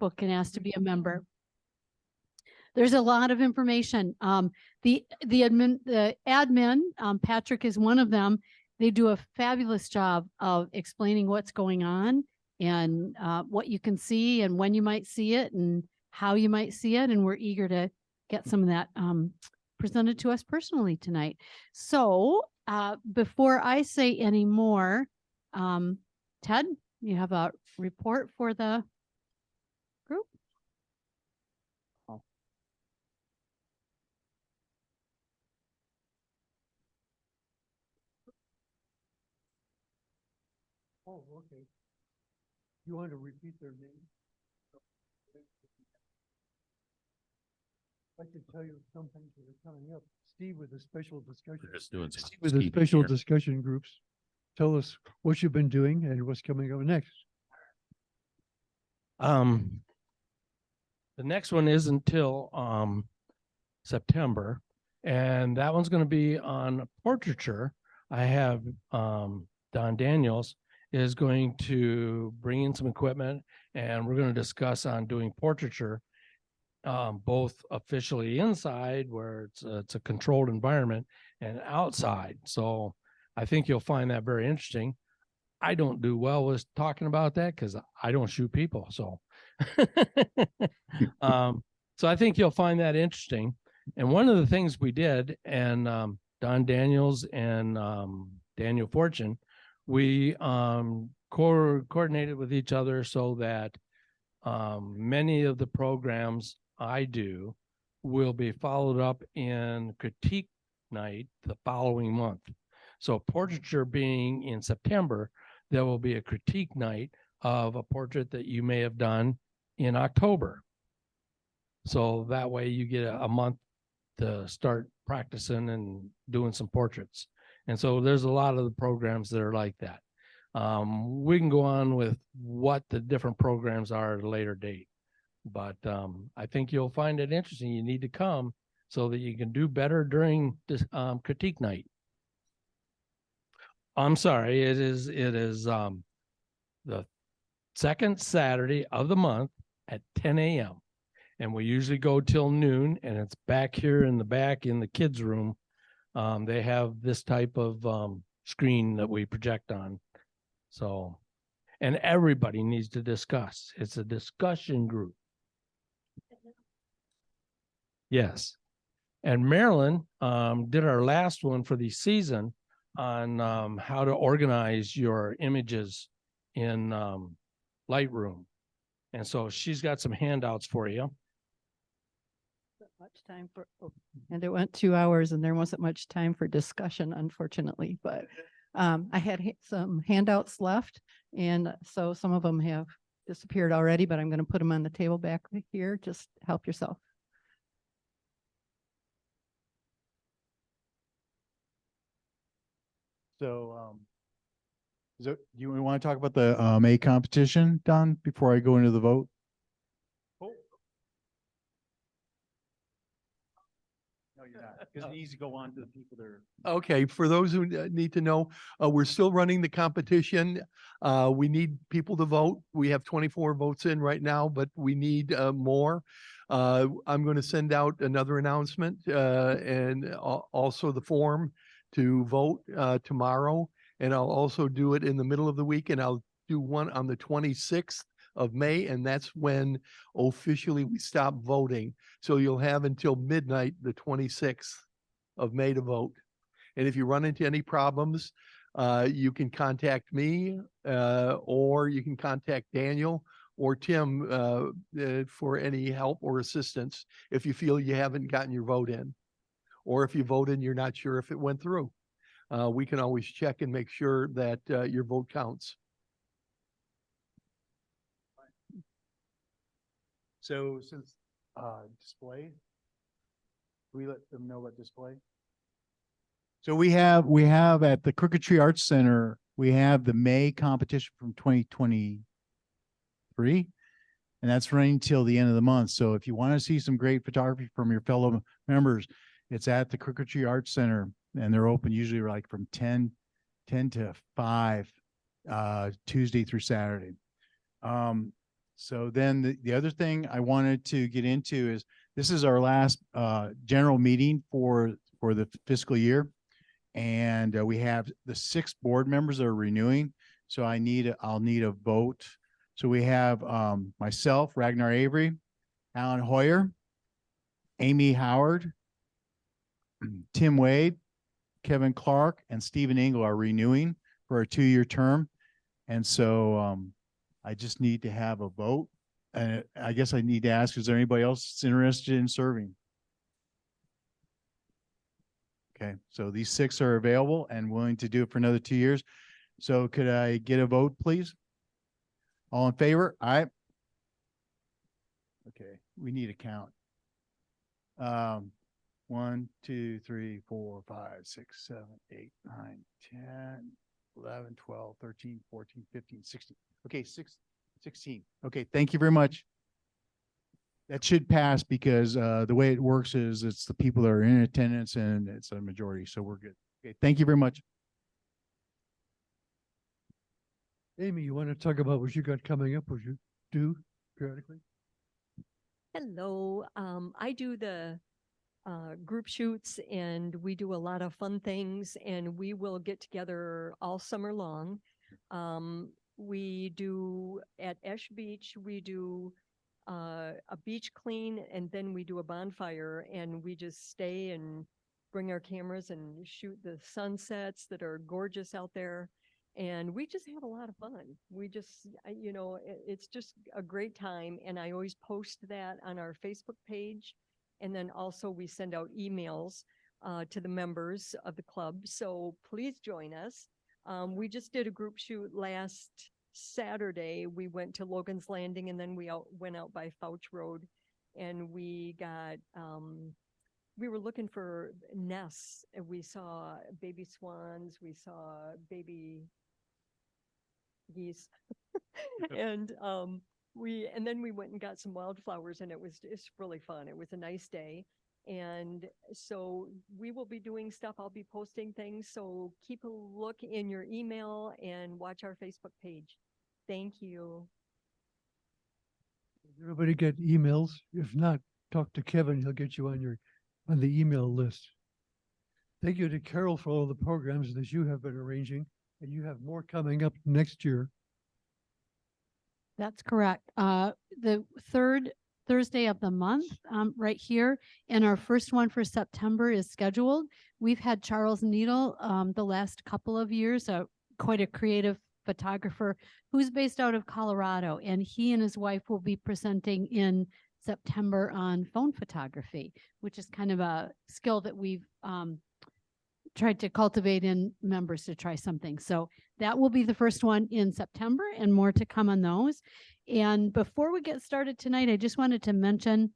Facebook and ask to be a member. There's a lot of information. The admin, Patrick is one of them. They do a fabulous job of explaining what's going on and what you can see and when you might see it and how you might see it. And we're eager to get some of that presented to us personally tonight. So before I say any more, Ted, you have a report for the group? Oh, okay. You want to repeat their name? I can tell you some things that are coming up. Steve with the special discussion. We're just doing some Steve with the housekeeping special here. discussion groups. Tell us what you've been doing and what's coming up next. The next one is until September, and that one's going to be on portraiture. I have Don Daniels is going to bring in some equipment, and we're going to discuss on doing portraiture, both officially inside where it's a controlled environment and outside. So I think you'll find that very interesting. I don't do well with talking about that because I don't shoot people. So, so I think you'll find that interesting. And one of the things we did, and Don Daniels and Daniel Fortune, we coordinated with each other so that many of the programs I do will be followed up in critique night the following month. So portraiture being in September, there will be a critique night of a portrait that you may have done in October. So that way you get a month to start practicing and doing some portraits. And so there's a lot of the programs that are like that. We can go on with what the different programs are at a later date, but I think you'll find it interesting. You need to come so that you can do better during this critique night. I'm sorry, it is the second Saturday of the month at 10 a.m. And we usually go till noon, and it's back here in the back in the kids' room. They have this type of screen that we project on. So, and everybody needs to discuss. It's a discussion group. Yes. And Marilyn did our last one for the season on how to organize your images in Lightroom. And so she's got some handouts for you. Much time for, and it went 2 hours and there wasn't much time for discussion, unfortunately, but I had some handouts left, and so some of them have disappeared already, but I'm going to put them on the table back here. Just help yourself. So, do you want to talk about the May competition, Don, before I go into the vote? No, you're not, because it needs to go on to the people that are. Okay, for those who need to know, we're still running the competition. We need people to vote. We have 24 votes in right now, but we need more. I'm going to send out another announcement and also the form to vote tomorrow. And I'll also do it in the middle of the week, and I'll do one on the 26th of May, and that's when officially we stop voting. So you'll have until midnight, the 26th of May to vote. And if you run into any problems, you can contact me or you can contact Daniel or Tim for any help or assistance if you feel you haven't gotten your vote in. Or if you voted and you're not sure if it went through. We can always check and make sure that your vote counts. So since display, we let them know about display. So we have at the Crooked Tree Arts Center, we have the May competition from 2023, and that's running till the end of the month. So if you want to see some great photography from your fellow members, it's at the Crooked Tree Arts Center, and they're open usually like from 10 to 5, Tuesday through Saturday. So then the other thing I wanted to get into is this is our last general meeting for the fiscal year. And we have the 6 board members that are renewing. So I'll need a vote. So we have myself, Ragnar Avery, Alan Hoyer, Amy Howard, Tim Wade, Kevin Clark, and Stephen Engel are renewing for a 2-year term. And so I just need to have a vote. And I guess I need to ask, is there anybody else that's interested in serving? Okay, so these 6 are available and willing to do it for another 2 years. So could I get a vote, please? All in favor? Aye. Okay, we need a count. 1, 2, 3, 4, 5, 6, 7, 8, 9, 10, 11, 12, 13, 14, 15, 16. Okay, 16. Okay, thank you very much. That should pass because the way it works is it's the people that are in attendance and it's a majority, so we're good. Okay, thank you very much. Amy, you want to talk about what you got coming up, what you do periodically? Hello, I do the group shoots and we do a lot of fun things and we will get together all summer long. We do at Ash Beach, we do a beach clean and then we do a bonfire and we just stay and bring our cameras and shoot the sunsets that are gorgeous out there. And we just have a lot of fun. We just, it's just a great time. And I always post that on our Facebook page. And then also we send out emails to the members of the club. So please join us. We just did a group shoot last Saturday. We went to Logan's Landing and then we went out by Fouch Road and we got, we were looking for nests and we saw baby swans. We saw baby geese and then we went and got some wildflowers and it's really fun. It was a nice day. And so we will be doing stuff. I'll be posting things. So keep a look in your email and watch our Facebook page. Thank you. Does everybody get emails? If not, talk to Kevin. He'll get you on the email list. Thank you to Carol for all the programs that you have been arranging. And you have more coming up next year. That's correct. The 3rd Thursday of the month, right here, and our first one for September is scheduled. We've had Charles Needle the last couple of years, quite a creative photographer who's based out of Colorado, and he and his wife will be presenting in September on phone photography, which is kind of a skill that we've tried to cultivate in members to try something. So that will be the first one in September and more to come on those. And before we get started tonight, I just wanted to mention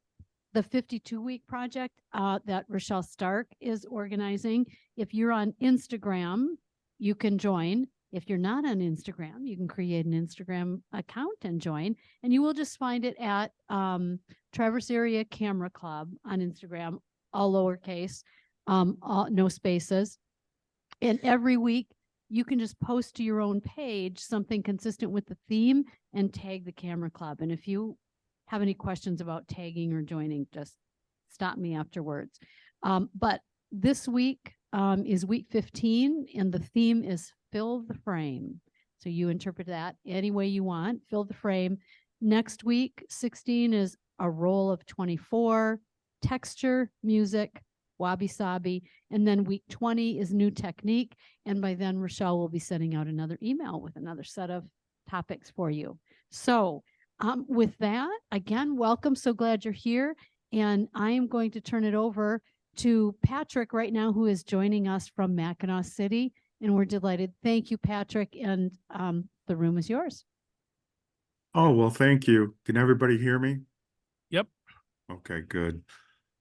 the 52-week project that Rochelle Stark is organizing. If you're on Instagram, you can join. If you're not on Instagram, you can create an Instagram account and join. And you will just find it at Traverse Area Camera Club on Instagram, all lowercase. No spaces. And every week you can just post to your own page something consistent with the theme and tag the camera club. And if you have any questions about tagging or joining, just stop me afterwards. But this week is week 15 and the theme is fill the frame. So you interpret that any way you want, fill the frame. Next week, 16 is a roll of 24, texture, music, wabi-sabi, and then week 20 is new technique. And by then, Rochelle will be sending out another email with another set of topics for you. So with that, again, welcome. So glad you're here. And I am going to turn it over to Patrick right now, who is joining us from Mackinac City. And we're delighted. Thank you, Patrick. And the room is yours. Oh, well, thank you. Can everybody hear me? Yep. Okay, good.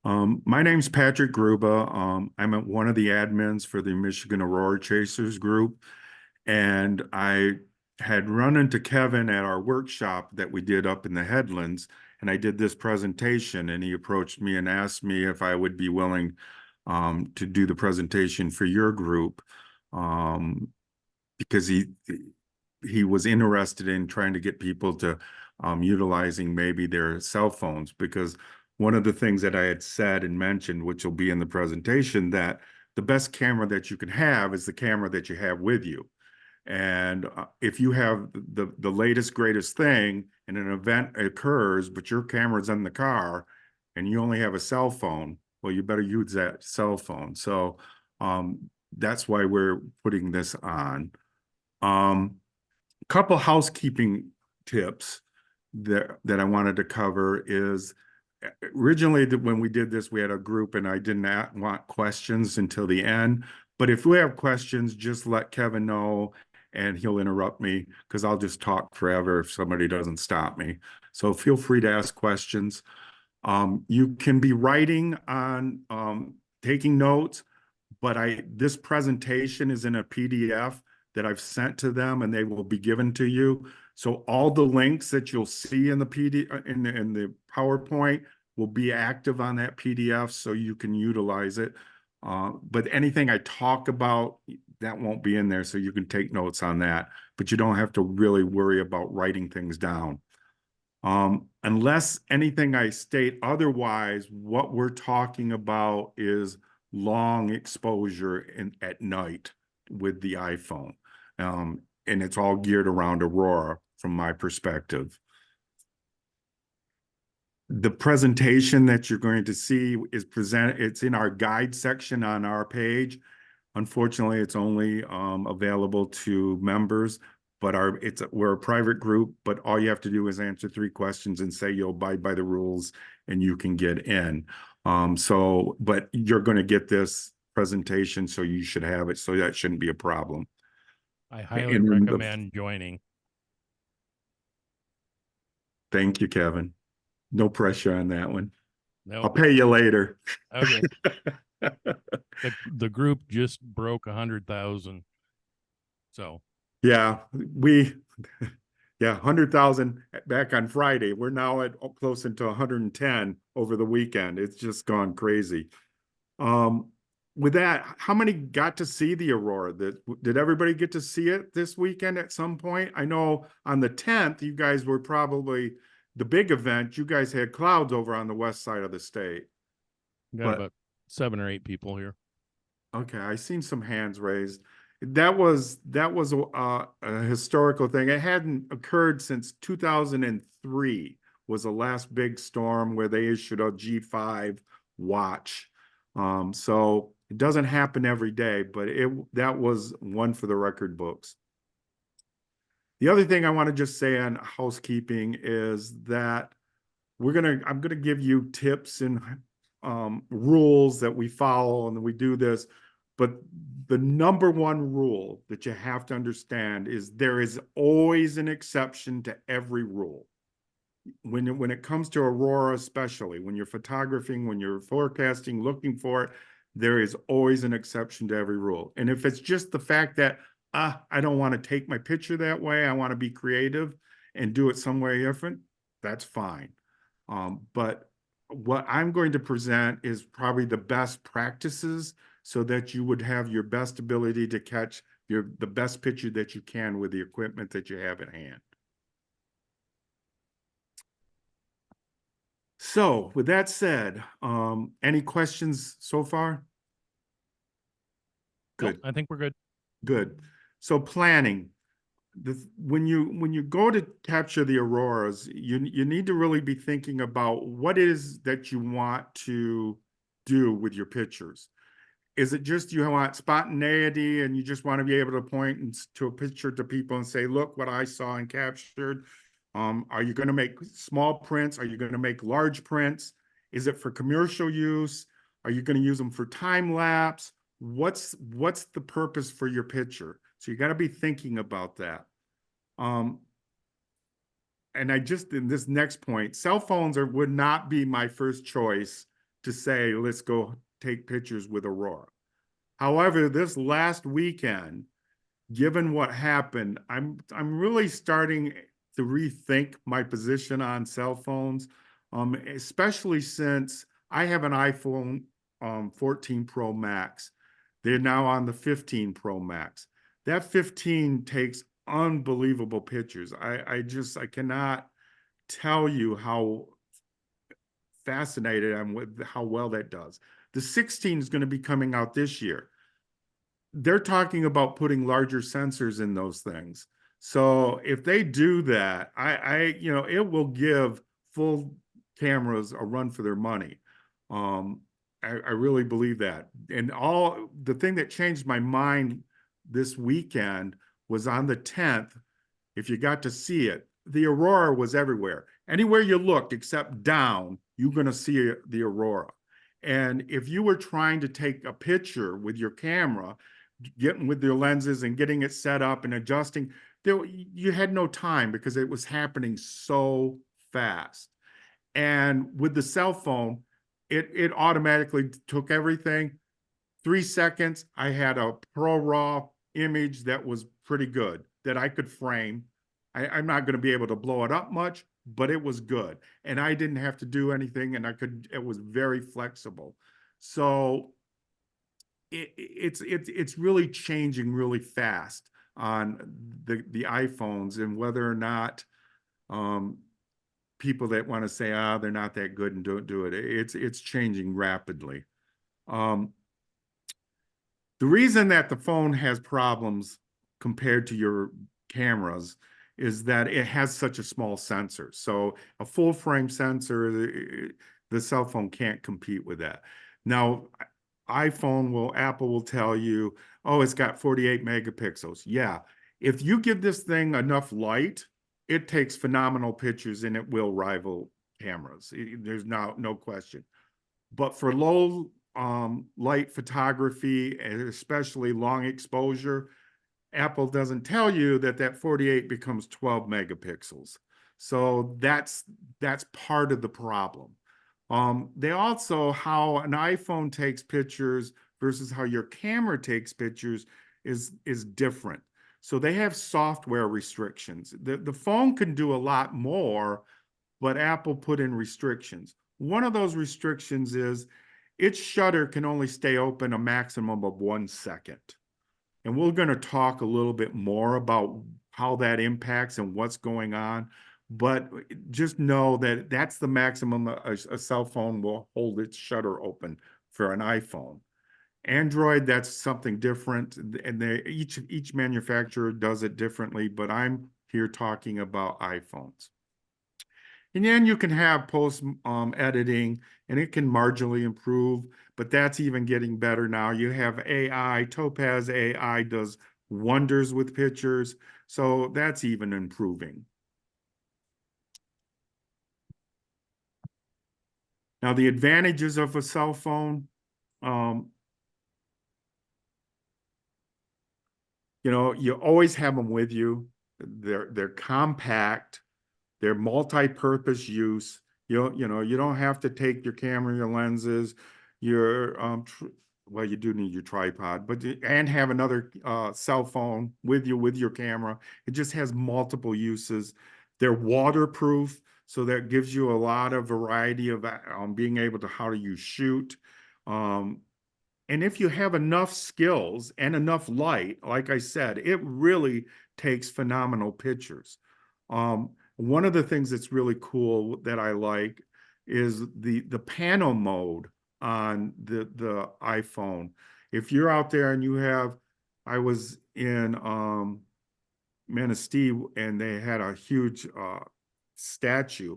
My name's Patrick Grubba. I'm one of the admins for the Michigan Aurora Chasers group. And I had run into Kevin at our workshop that we did up in the Headlands. And I did this presentation and he approached me and asked me if I would be willing to do the presentation for your group. Because he was interested in trying to get people to utilizing maybe their cell phones, because one of the things that I had said and mentioned, which will be in the presentation, that the best camera that you can have is the camera that you have with you. And if you have the latest, greatest thing and an event occurs, but your camera's in the car and you only have a cell phone, well, you better use that cell phone. So that's why we're putting this on. Couple housekeeping tips that I wanted to cover is originally when we did this, we had a group and I did not want questions until the end. But if we have questions, just let Kevin know and he'll interrupt me because I'll just talk forever if somebody doesn't stop me. So feel free to ask questions. You can be writing on taking notes, but this presentation is in a PDF that I've sent to them and they will be given to you. So all the links that you'll see in the PDF in the PowerPoint will be active on that PDF so you can utilize it. But anything I talk about, that won't be in there, so you can take notes on that, but you don't have to really worry about writing things down. Unless anything I state otherwise, what we're talking about is long exposure at night with the iPhone. And it's all geared around Aurora from my perspective. The presentation that you're going to see is it's in our guide section on our page. Unfortunately, it's only available to members, but we're a private group, but all you have to do is answer 3 questions and say you'll abide by the rules and you can get in. But you're going to get this presentation, so you should have it, so that shouldn't be a problem. I highly recommend joining. Thank you, Kevin. No pressure on that one. No, I'll pay you later. okay. The group just broke 100,000. So Yeah, 100,000 back on Friday. We're now at close into 110 over the weekend. It's just gone crazy. With that, how many got to see the Aurora? Did everybody get to see it this weekend at some point? I know on the 10th, you guys were probably the big event. You guys had clouds over on the west side of the state. got about 7 or 8 people here. Okay, I seen some hands raised. That was a historical thing. It hadn't occurred since 2003 was the last big storm where they issued a G5 watch. So it doesn't happen every day, but that was one for the record books. The other thing I want to just say on housekeeping is that I'm gonna give you tips and rules that we follow and we do this. But the number one rule that you have to understand is there is always an exception to every rule. When it comes to Aurora, especially when you're photographing, when you're forecasting, looking for it, there is always an exception to every rule. And if it's just the fact that I don't want to take my picture that way, I want to be creative and do it some way different, that's fine. But what I'm going to present is probably the best practices so that you would have your best ability to catch the best picture that you can with the equipment that you have at hand. So with that said, any questions so far? Good. Nope, I think we're good. Good. So planning. When you go to capture the auroras, you need to really be thinking about what is that you want to do with your pictures. Is it just you want spontaneity and you just want to be able to point to a picture to people and say, look what I saw and captured? Are you going to make small prints? Are you going to make large prints? Is it for commercial use? Are you going to use them for time lapse? What's the purpose for your picture? So you got to be thinking about that. And in this next point, cell phones would not be my first choice to say, let's go take pictures with Aurora. However, this last weekend, given what happened, I'm really starting to rethink my position on cell phones, especially since I have an iPhone 14 Pro Max. They're now on the 15 Pro Max. That 15 takes unbelievable pictures. I cannot tell you how fascinated I'm with how well that does. The 16 is going to be coming out this year. They're talking about putting larger sensors in those things. So if they do that, it will give full cameras a run for their money. I really believe that. And the thing that changed my mind this weekend was on the 10th, if you got to see it, the Aurora was everywhere. Anywhere you looked except down, you're going to see the Aurora. And if you were trying to take a picture with your camera, getting with your lenses and getting it set up and adjusting, you had no time because it was happening so fast. And with the cell phone, it automatically took everything. 3 seconds, I had a pro raw image that was pretty good that I could frame. I'm not going to be able to blow it up much, but it was good. And I didn't have to do anything, and it was very flexible. So it's really changing really fast on the iPhones, and whether or not people that want to say, they're not that good and don't do it. It's changing rapidly. The reason that the phone has problems compared to your cameras is that it has such a small sensor. So a full frame sensor, the cell phone can't compete with that. Now, Apple will tell you, oh, it's got 48 megapixels. Yeah, if you give this thing enough light, it takes phenomenal pictures and it will rival cameras. There's no question. But for low light photography, and especially long exposure, Apple doesn't tell you that 48 becomes 12 megapixels. So that's part of the problem. They also, how an iPhone takes pictures versus how your camera takes pictures is different. So they have software restrictions. The phone can do a lot more, but Apple put in restrictions. One of those restrictions is its shutter can only stay open a maximum of 1 second. And we're going to talk a little bit more about how that impacts and what's going on. But just know that that's the maximum a cell phone will hold its shutter open for an iPhone. Android, that's something different. And each manufacturer does it differently, but I'm here talking about iPhones. And then you can have post editing, and it can marginally improve, but that's even getting better now. You have AI, Topaz AI does wonders with pictures, so that's even improving. Now, the advantages of a cell phone, you always have them with you. They're compact. They're multi-purpose use. You don't have to take your camera, your lenses, well, you do need your tripod, and have another cell phone with you with your camera. It just has multiple uses. They're waterproof, so that gives you a lot of variety of being able to how do you shoot. And if you have enough skills and enough light, like I said, it really takes phenomenal pictures. One of the things that's really cool that I like is the panel mode on the iPhone. If you're out there and I was in Manistee and they had a huge statue,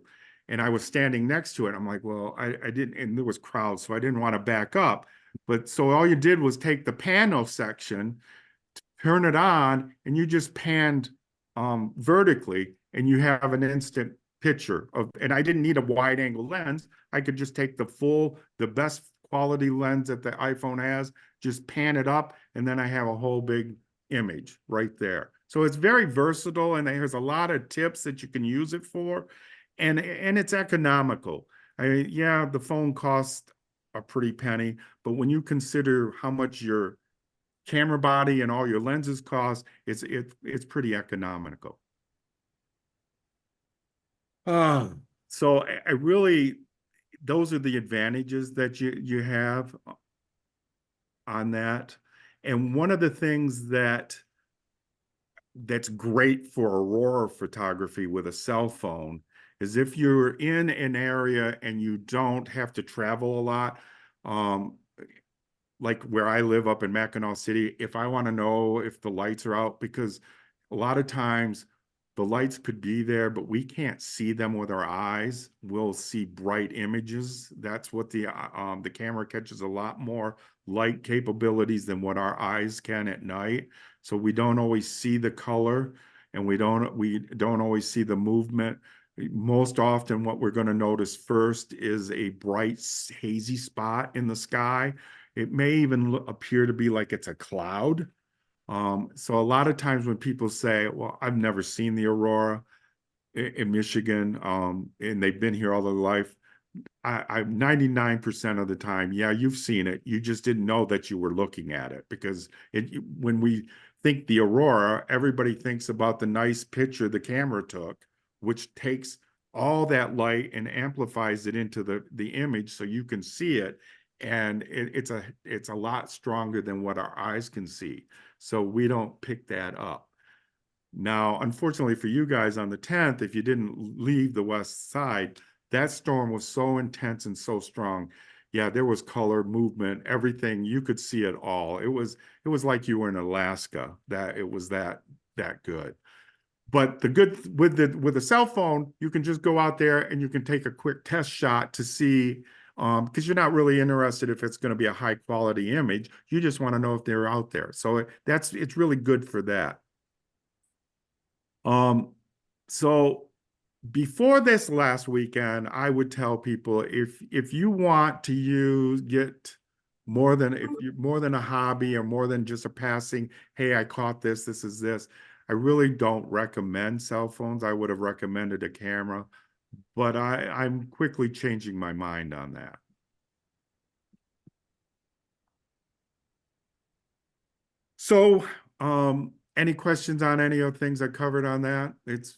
and I was standing next to it. I'm like, well, I didn't, and there was crowds, so I didn't want to back up. But so all you did was take the panel section, turn it on, and you just panned vertically, and you have an instant picture and I didn't need a wide angle lens. I could just take the best quality lens that the iPhone has, just pan it up, and then I have a whole big image right there. So it's very versatile, and there's a lot of tips that you can use it for, and it's economical. Yeah, the phone costs a pretty penny, but when you consider how much your camera body and all your lenses cost, it's pretty economical. So I really, those are the advantages that you have on that. And one of the things that's great for Aurora photography with a cell phone is if you're in an area and you don't have to travel a lot, like where I live up in Mackinac City, if I want to know if the lights are out, because a lot of times the lights could be there, but we can't see them with our eyes. We'll see bright images. That's what the camera catches, a lot more light capabilities than what our eyes can at night. So we don't always see the color, and we don't always see the movement. Most often what we're going to notice first is a bright hazy spot in the sky. It may even appear to be like it's a cloud. So a lot of times when people say, well, I've never seen the Aurora in Michigan, and they've been here all their life, I'm 99% of the time, yeah, you've seen it. You just didn't know that you were looking at it, because when we think the Aurora, everybody thinks about the nice picture the camera took, which takes all that light and amplifies it into the image so you can see it. And it's a lot stronger than what our eyes can see. So we don't pick that up. Now, unfortunately for you guys, on the 10th, if you didn't leave the west side, that storm was so intense and so strong. Yeah, there was color, movement, everything. You could see it all. It was like you were in Alaska. That it was that good. But the good with a cell phone, you can just go out there and you can take a quick test shot to see, because you're not really interested if it's going to be a high quality image. You just want to know if they're out there. So it's really good for that. So before this last weekend, I would tell people, if you want to get more than a hobby or more than just a passing, hey, I caught this, this is this. I really don't recommend cell phones. I would have recommended a camera, but I'm quickly changing my mind on that. So, any questions on any of the things I covered on that? It's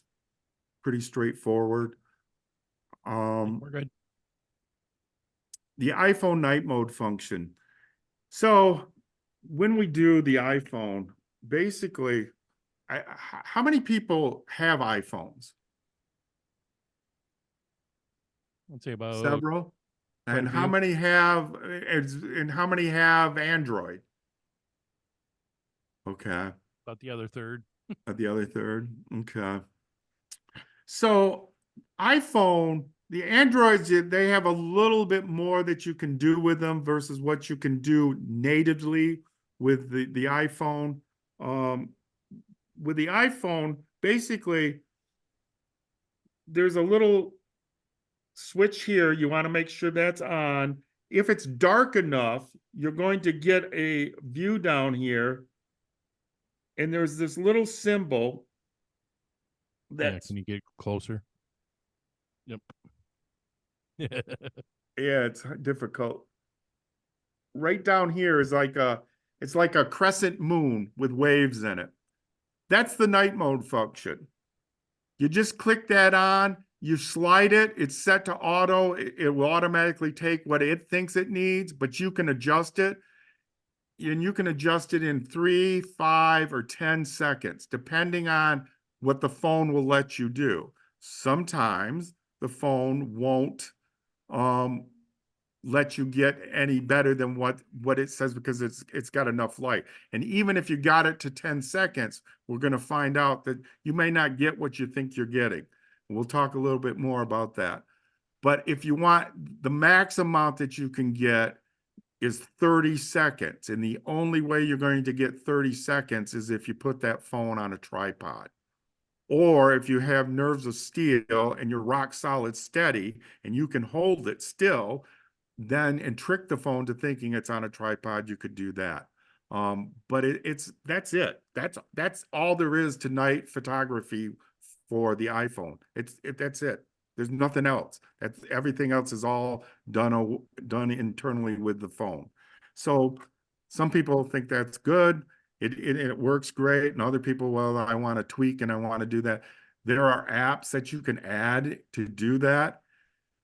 pretty straightforward. We're good. The iPhone night mode function. So when we do the iPhone, basically, how many people have iPhones? I'd say about Several. quite a And how few. many have Android? Okay. about the other third. The other third. Okay. So iPhone, the Androids, they have a little bit more that you can do with them versus what you can do natively with the iPhone. With the iPhone, basically, there's a little switch here. You want to make sure that's on. If it's dark enough, you're going to get a view down here. And there's this little symbol Yeah, that's, can you get closer? Yep. yeah, it's difficult. Right down here is it's like a crescent moon with waves in it. That's the night mode function. You just click that on, you slide it, it's set to auto. It will automatically take what it thinks it needs, but you can adjust it. And you can adjust it in 3, 5, or 10 seconds, depending on what the phone will let you do. Sometimes the phone won't let you get any better than what it says, because it's got enough light. And even if you got it to 10 seconds, we're going to find out that you may not get what you think you're getting. We'll talk a little bit more about that. But if you want, the max amount that you can get is 30 seconds. And the only way you're going to get 30 seconds is if you put that phone on a tripod. Or if you have nerves of steel and you're rock solid steady and you can hold it still, then and trick the phone to thinking it's on a tripod, you could do that. But that's it. That's all there is to night photography for the iPhone. That's it. There's nothing else. Everything else is all done internally with the phone. So some people think that's good. It works great, and other people, well, I want to tweak and I want to do that. There are apps that you can add to do that,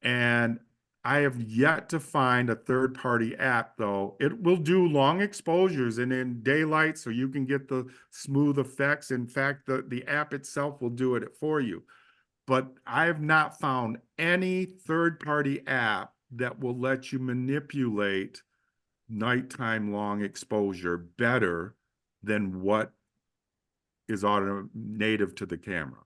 and I have yet to find a third-party app, though. It will do long exposures and in daylight, so you can get the smooth effects. In fact, the app itself will do it for you. but I have not found any third-party app that will let you manipulate nighttime long exposure better than what is native to the camera.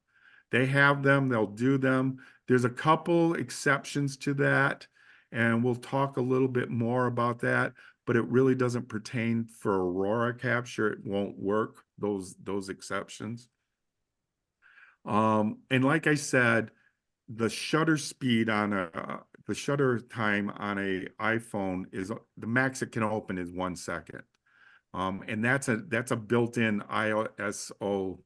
They have them, they'll do them. There's a couple exceptions to that, and we'll talk a little bit more about that, but it really doesn't pertain for Aurora capture. It won't work, those exceptions. And like I said, the shutter speed on the shutter time on a iPhone is the max it can open is 1 second. And that's a built-in ISO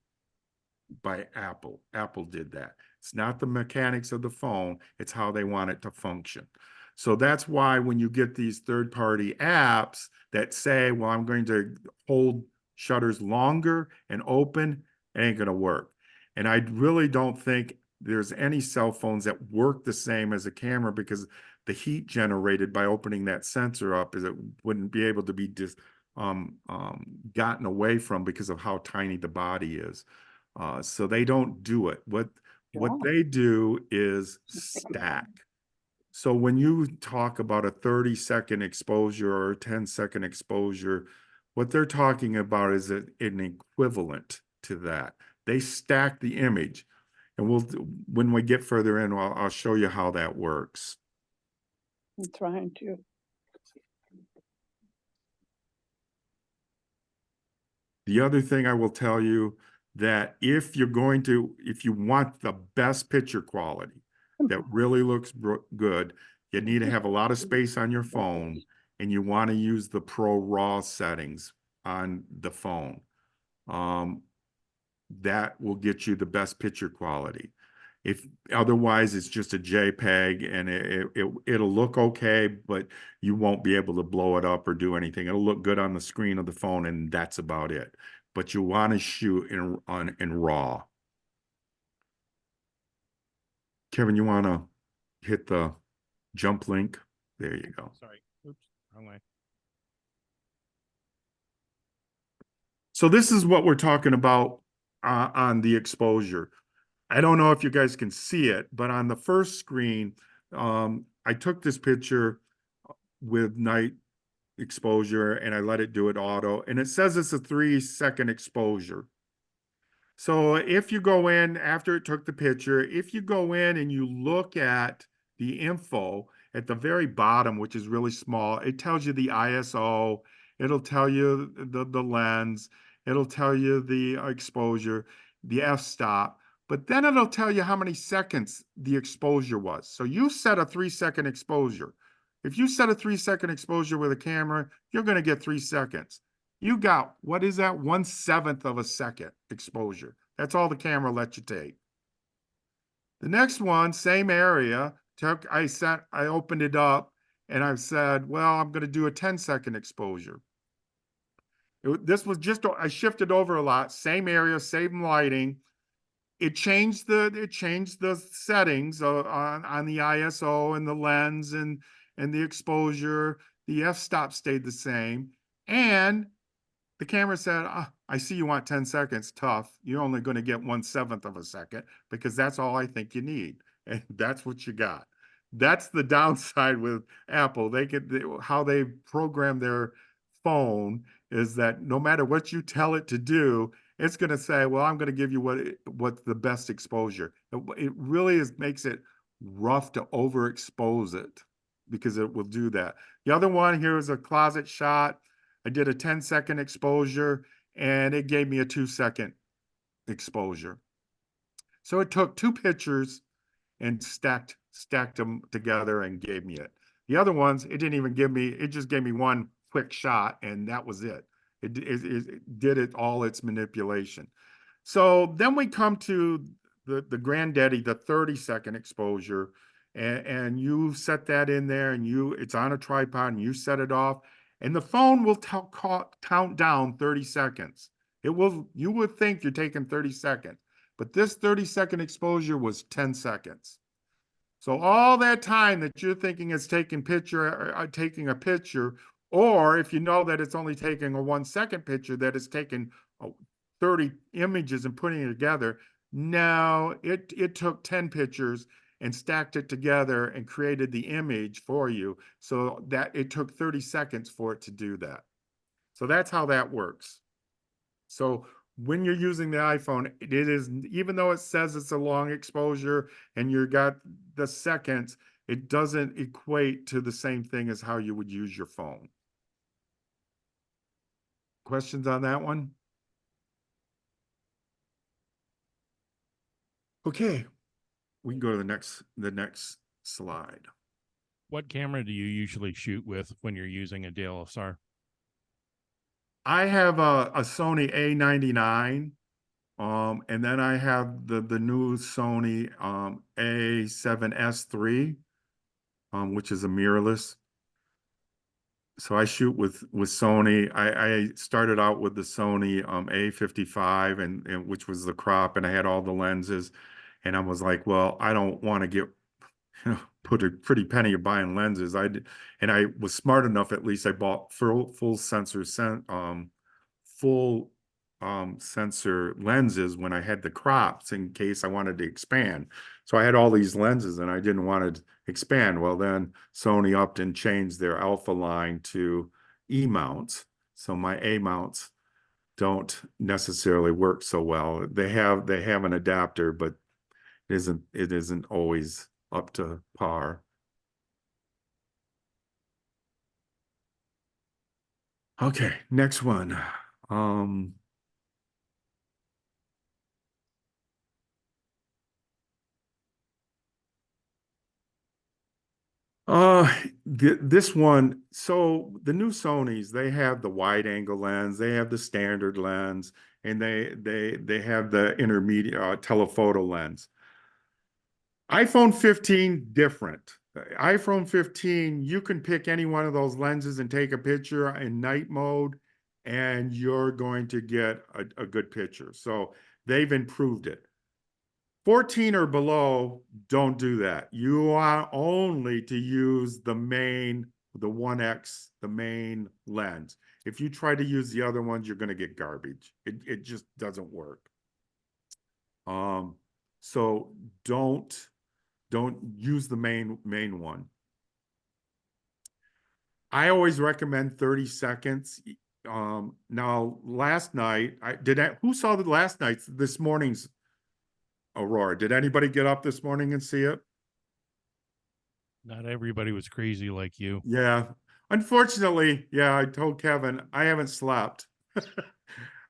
by Apple. Apple did that. It's not the mechanics of the phone, it's how they want it to function. So that's why when you get these third-party apps that say, well, I'm going to hold shutters longer and open, it ain't going to work. And I really don't think there's any cell phones that work the same as a camera, because the heat generated by opening that sensor up is it wouldn't be able to be gotten away from because of how tiny the body is. So they don't do it. What they do is stack. So when you talk about a 30-second exposure or a 10-second exposure, what they're talking about is an equivalent to that. They stack the image. And when we get further in, I'll show you how that works. I'm trying to. The other thing I will tell you, that if you want the best picture quality that really looks good, you need to have a lot of space on your phone, and you want to use the Pro RAW settings on the phone. That will get you the best picture quality. If otherwise it's just a JPEG, and it'll look okay, but you won't be able to blow it up or do anything. It'll look good on the screen of the phone, and that's about it. But you want to shoot in RAW. Kevin, you want to hit the jump link? There you go. Sorry. Oops, wrong way. So this is what we're talking about on the exposure. I don't know if you guys can see it, but on the first screen, I took this picture with night exposure and I let it do it auto, and it says it's a 3-second exposure. So if you go in after it took the picture, if you go in and you look at the info at the very bottom, which is really small, it tells you the ISO, it'll tell you the lens, it'll tell you the exposure, the f-stop, but then it'll tell you how many seconds the exposure was. So you set a 3-second exposure. If you set a 3-second exposure with a camera, you're going to get 3 seconds. You got, what is that? 1/7 of a second exposure. That's all the camera lets you take. The next one, same area, I opened it up and I said, well, I'm going to do a 10-second exposure. This was just, I shifted over a lot, same area, same lighting. It changed the settings on the ISO and the lens and the exposure. The f-stop stayed the same. And the camera said, I see you want 10 seconds. Tough. You're only going to get 1/7 of a second, because that's all I think you need. And that's what you got. That's the downside with Apple. How they program their phone is that no matter what you tell it to do, it's going to say, well, I'm going to give you what's the best exposure. It really makes it rough to overexpose it, because it will do that. The other one here is a closet shot. I did a 10-second exposure and it gave me a 2-second exposure. So it took 2 pictures and stacked them together and gave me it. The other ones, it didn't even give me, it just gave me one quick shot and that was it. It did all its manipulation. So then we come to the granddaddy, the 30-second exposure, and you set that in there, and it's on a tripod, and you set it off, and the phone will count down 30 seconds. You would think you're taking 30 seconds, but this 30-second exposure was 10 seconds. So all that time that you're thinking it's taking a picture, or if you know that it's only taking a 1-second picture, that it's taking 30 images and putting it together, No, it took 10 pictures and stacked it together and created the image for you. So that it took 30 seconds for it to do that. So that's how that works. So when you're using the iPhone, it is, even though it says it's a long exposure and you got the seconds, it doesn't equate to the same thing as how you would use your phone. Questions on that one? Okay, we can go to the next slide. What camera do you usually shoot with when you're using a DSLR? I have a Sony A99, and then I have the new Sony A7S III, which is a mirrorless. So I shoot with Sony. I started out with the Sony A55 and which was the crop, and I had all the lenses, and I was like, well, I don't want to get put a pretty penny of buying lenses. And I was smart enough, at least I bought full sensor sensor lenses when I had the crops in case I wanted to expand. So I had all these lenses and I didn't want to expand. Well, then Sony upped and changed their alpha line to E mounts. So my A mounts don't necessarily work so well. They have an adapter, but it isn't always up to par. Okay, next one. This one, so the new Sonys, they have the wide angle lens, they have the standard lens, and they have the intermediate telephoto lens. iPhone 15, different. iPhone 15, you can pick any one of those lenses and take a picture in night mode, and you're going to get a good picture. So they've improved it. 14 or below, don't do that. You are only to use the 1X, the main lens. If you try to use the other ones, you're going to get garbage. It just doesn't work. So don't use the main one. I always recommend 30 seconds. Now last night, who saw this morning's Aurora? Did anybody get up this morning and see it? Not everybody was crazy like you. Yeah. Unfortunately, yeah, I told Kevin, I haven't slept.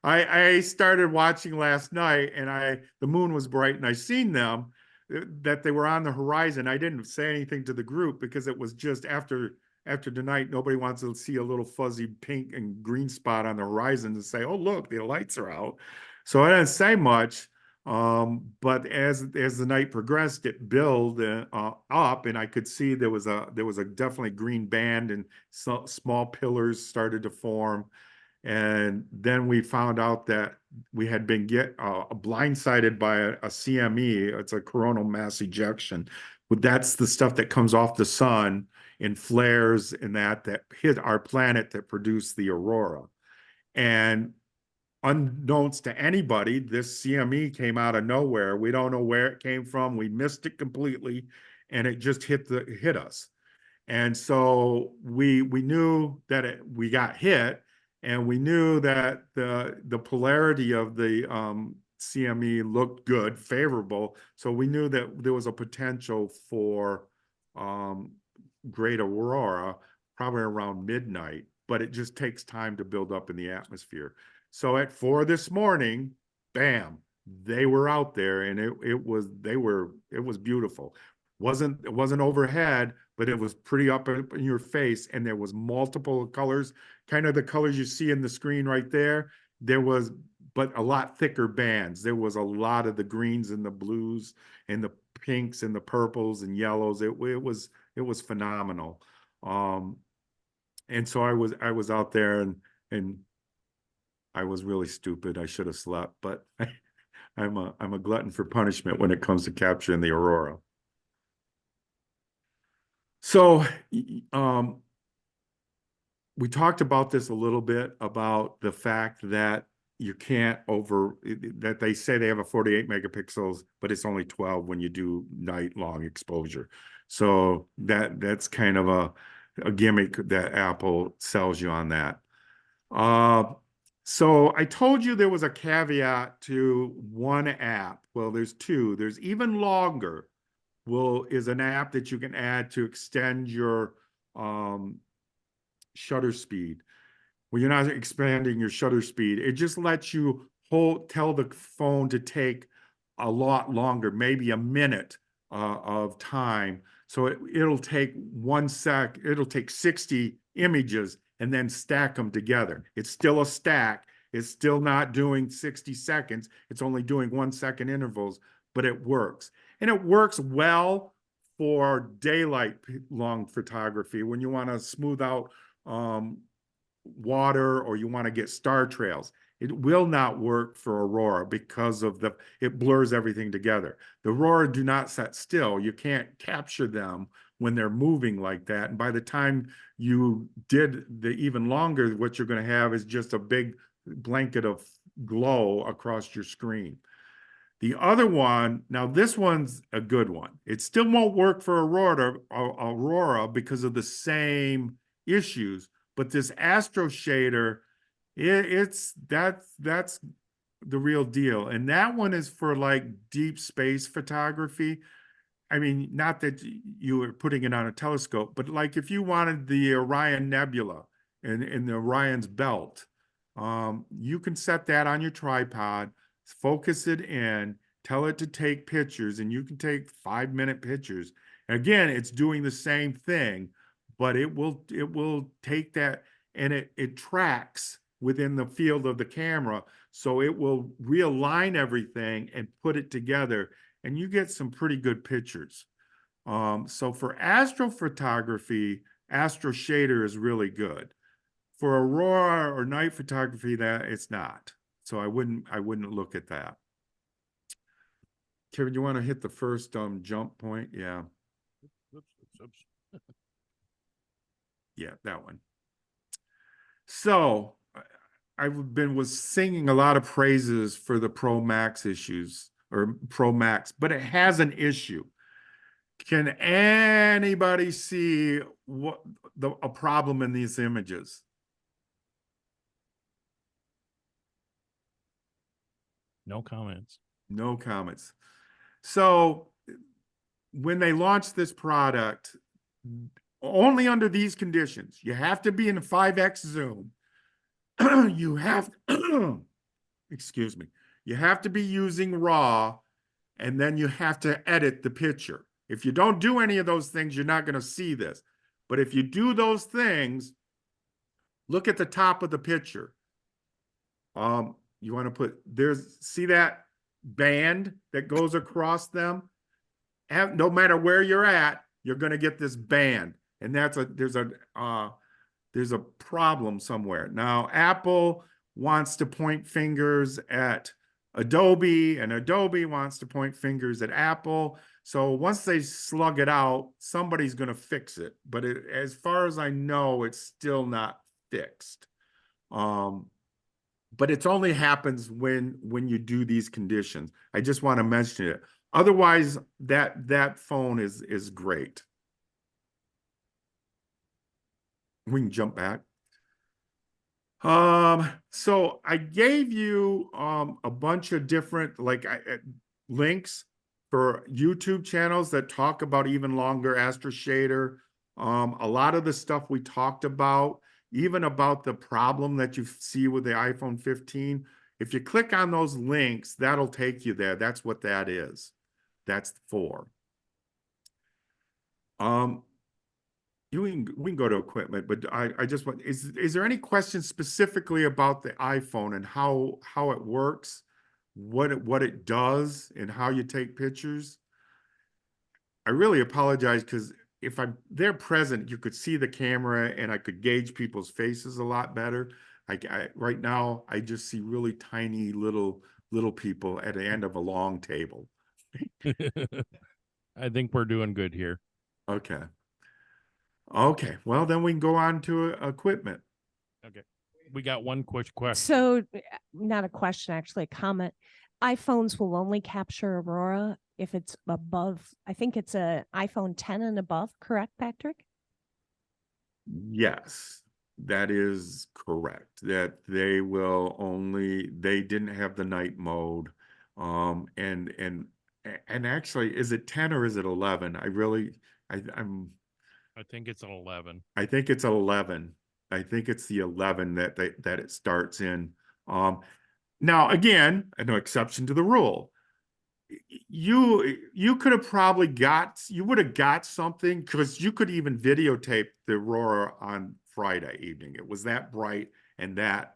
I started watching last night and the moon was bright and I seen them that they were on the horizon. I didn't say anything to the group because it was just after tonight, nobody wants to see a little fuzzy pink and green spot on the horizon to say, oh, look, the lights are out. So I didn't say much. But as the night progressed, it built up, and I could see there was a definitely green band, and small pillars started to form. And then we found out that we had been blindsided by a CME. It's a coronal mass ejection. But that's the stuff that comes off the sun in flares and that hit our planet that produced the aurora. And unbeknownst to anybody, this CME came out of nowhere. We don't know where it came from. We missed it completely, and it just hit us. And so we knew that we got hit, and we knew that the polarity of the CME looked good, favorable. So we knew that there was a potential for great aurora probably around midnight, but it just takes time to build up in the atmosphere. So at 4 this morning, bam, they were out there, and it was beautiful. It wasn't overhead, but it was pretty up in your face, and there was multiple colors, kind of the colors you see in the screen right there. There was, but a lot thicker bands. There was a lot of the greens and the blues and the pinks and the purples and yellows. It was phenomenal. And so I was out there, and I was really stupid. I should have slept, but I'm a glutton for punishment when it comes to capturing the aurora. So we talked about this a little bit, about the fact that you can't that they say they have a 48 megapixels, but it's only 12 when you do night long exposure. So that's kind of a gimmick that Apple sells you on that. So I told you there was a caveat to one app. Well, there's two. There's even longer. Is an app that you can add to extend your shutter speed. Well, you're not expanding your shutter speed. It just lets you tell the phone to take a lot longer, maybe a minute of time. So it'll take it'll take 60 images and then stack them together. It's still a stack. It's still not doing 60 seconds. It's only doing 1 second intervals, but it works. And it works well for daylight long photography when you want to smooth out water or you want to get star trails. It will not work for Aurora because of it blurs everything together. The Aurora do not set still. You can't capture them when they're moving like that. And by the time you did the even longer, what you're going to have is just a big blanket of glow across your screen. The other one, now this one's a good one. It still won't work for Aurora because of the same issues, but this Astro Shader, that's the real deal. And that one is for like deep space photography. I mean, not that you were putting it on a telescope, but like if you wanted the Orion Nebula in the Orion's belt, you can set that on your tripod, focus it in, tell it to take pictures, and you can take 5-minute pictures. Again, it's doing the same thing, but it will take that and it tracks within the field of the camera. So it will realign everything and put it together, and you get some pretty good pictures. So for astrophotography, Astro Shader is really good. For Aurora or night photography, that it's not. So I wouldn't look at that. Kevin, you want to hit the first jump point? Yeah. Yeah, that one. So was singing a lot of praises for the Pro Max issues or Pro Max, but it has an issue. Can anybody see a problem in these images? No comments. No comments. So when they launched this product, only under these conditions, you have to be in a 5x zoom. You have, excuse me, you have to be using RAW, and then you have to edit the picture. If you don't do any of those things, you're not going to see this. But if you do those things, look at the top of the picture. You want to see that band that goes across them? No matter where you're at, you're going to get this band. And there's a problem somewhere. Now, Apple wants to point fingers at Adobe, and Adobe wants to point fingers at Apple. So once they slug it out, somebody's going to fix it. But as far as I know, it's still not fixed. But it only happens when you do these conditions. I just want to mention it. Otherwise, that phone is great. We can jump back. So I gave you a bunch of different links for YouTube channels that talk about even longer Astro Shader. A lot of the stuff we talked about, even about the problem that you see with the iPhone 15. If you click on those links, that'll take you there. That's what that is. That's for. We can go to equipment, but I just want, is there any questions specifically about the iPhone and how it works, what it does, and how you take pictures? I really apologize because if I'm there present, you could see the camera and I could gauge people's faces a lot better. Right now, I just see really tiny little people at the end of a long table. I think we're doing good here. Okay. Okay, well, then we can go on to equipment. Okay. we got one quick question. So, not a question, actually, a comment. iPhones will only capture Aurora if it's above, I think it's a iPhone 10 and above, correct, Patrick? Yes, that is correct. That they will only, they didn't have the night mode. And actually, is it 10 or is it 11? I think it's an 11. I think it's 11. I think it's the 11 that it starts in. Now again, no exception to the rule. You could have probably you would have got something because you could even videotape the Aurora on Friday evening. It was that bright and that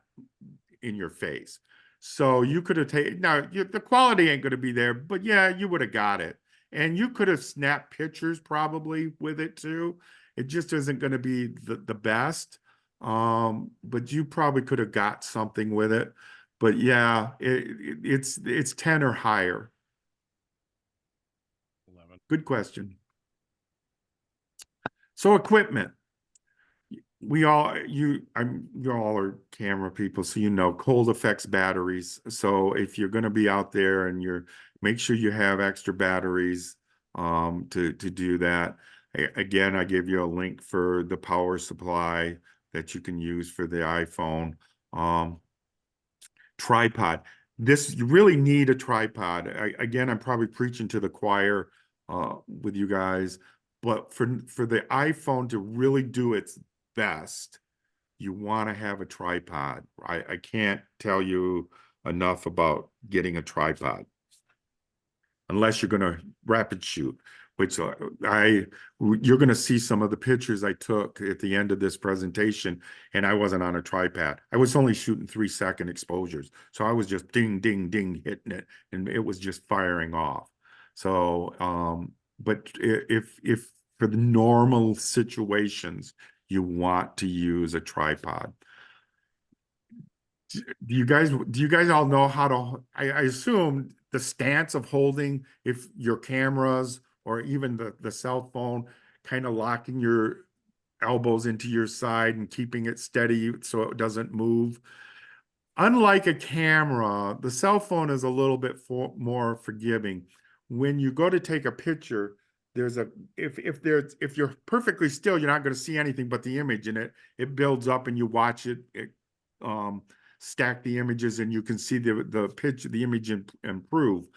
in your face. So you could have taken, now the quality ain't going to be there, but yeah, you would have got it. And you could have snapped pictures probably with it too. It just isn't going to be the best. But you probably could have got something with it. But yeah, it's 10 or higher. 11. Good question. So equipment. You all are camera people, so you know cold affects batteries. So if you're going to be out there and make sure you have extra batteries to do that. Again, I give you a link for the power supply that you can use for the iPhone. Tripod. You really need a tripod. Again, I'm probably preaching to the choir with you guys, but for the iPhone to really do its best, you want to have a tripod. I can't tell you enough about getting a tripod unless you're going to rapid shoot, which you're going to see some of the pictures I took at the end of this presentation, and I wasn't on a tripod. I was only shooting 3-second exposures. So I was just ding, ding, ding, hitting it, and it was just firing off. So, but if for the normal situations, you want to use a tripod. Do you guys all know how to, I assume the stance of holding, if your cameras or even the cell phone, kind of locking your elbows into your side and keeping it steady so it doesn't move. Unlike a camera, the cell phone is a little bit more forgiving. When you go to take a picture, if you're perfectly still, you're not going to see anything but the image, and it builds up and you watch it stack the images and you can see the image improve.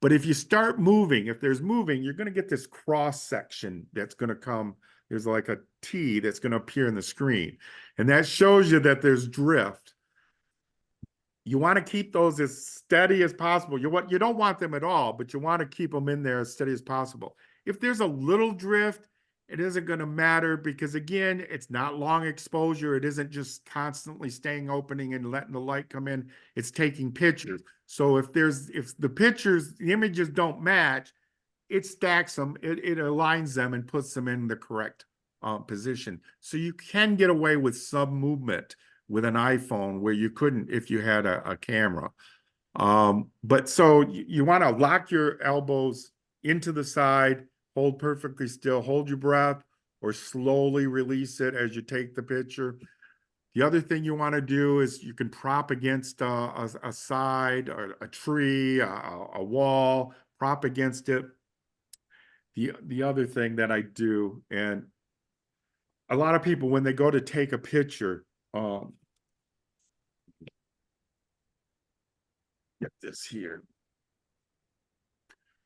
But if you start moving, if there's moving, you're going to get this cross section that's going to come. There's like a T that's going to appear in the screen, and that shows you that there's drift. You want to keep those as steady as possible. You don't want them at all, but you want to keep them in there as steady as possible. If there's a little drift, it isn't going to matter because, again, it's not long exposure. It isn't just constantly staying opening and letting the light come in. It's taking pictures. So if the images don't match, it stacks them, it aligns them and puts them in the correct position. So you can get away with some movement with an iPhone where you couldn't if you had a camera. But so you want to lock your elbows into the side, hold perfectly still, hold your breath, or slowly release it as you take the picture. The other thing you want to do is you can prop against a side or a tree, a wall, prop against it. The other thing that I do, and a lot of people, when they go to take a picture, get this here.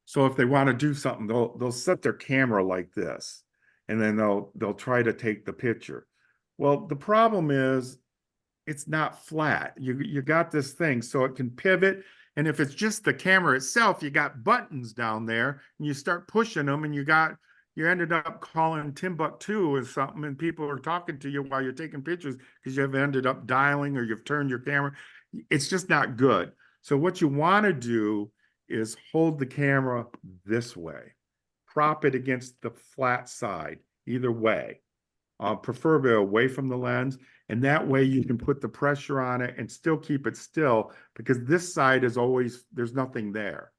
So if they want to do something, they'll set their camera like this, and then they'll try to take the picture. Well, the problem is it's not flat. You got this thing, so it can pivot. And if it's just the camera itself, you got buttons down there, and you start pushing them, and you ended up calling Timbuktu or something, and people are talking to you while you're taking pictures because you've ended up dialing or you've turned your camera. It's just not good. So what you want to do is hold the camera this way, prop it against the flat side, either way, preferably away from the lens. And that way you can put the pressure on it and still keep it still, because this side is always, there's nothing there.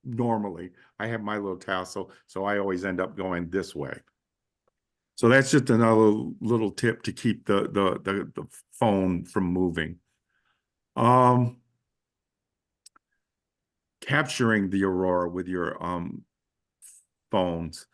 Normally, I have my little tassel, so I always end up going this way. So that's just another little tip to keep the phone from moving. Capturing the aurora with your phones.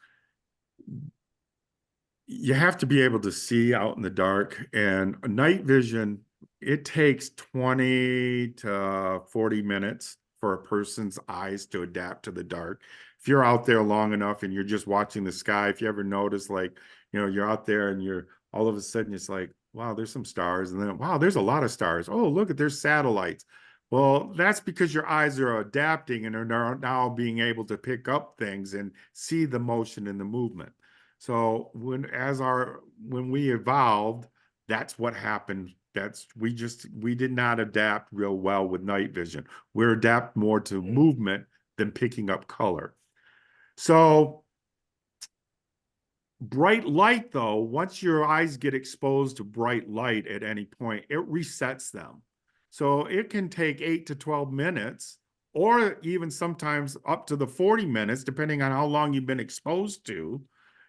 You have to be able to see out in the dark, and night vision, it takes 20 to 40 minutes for a person's eyes to adapt to the dark. If you're out there long enough and you're just watching the sky, if you ever notice, like, you're out there and you're all of a sudden it's like, wow, there's some stars, and then wow, there's a lot of stars. Oh, look at, there's satellites. Well, that's because your eyes are adapting and are now being able to pick up things and see the motion and the movement. So when we evolved, that's what happened. We did not adapt real well with night vision. We adapt more to movement than picking up color. So bright light, though, once your eyes get exposed to bright light at any point, it resets them. So it can take 8 to 12 minutes, or even sometimes up to the 40 minutes, depending on how long you've been exposed to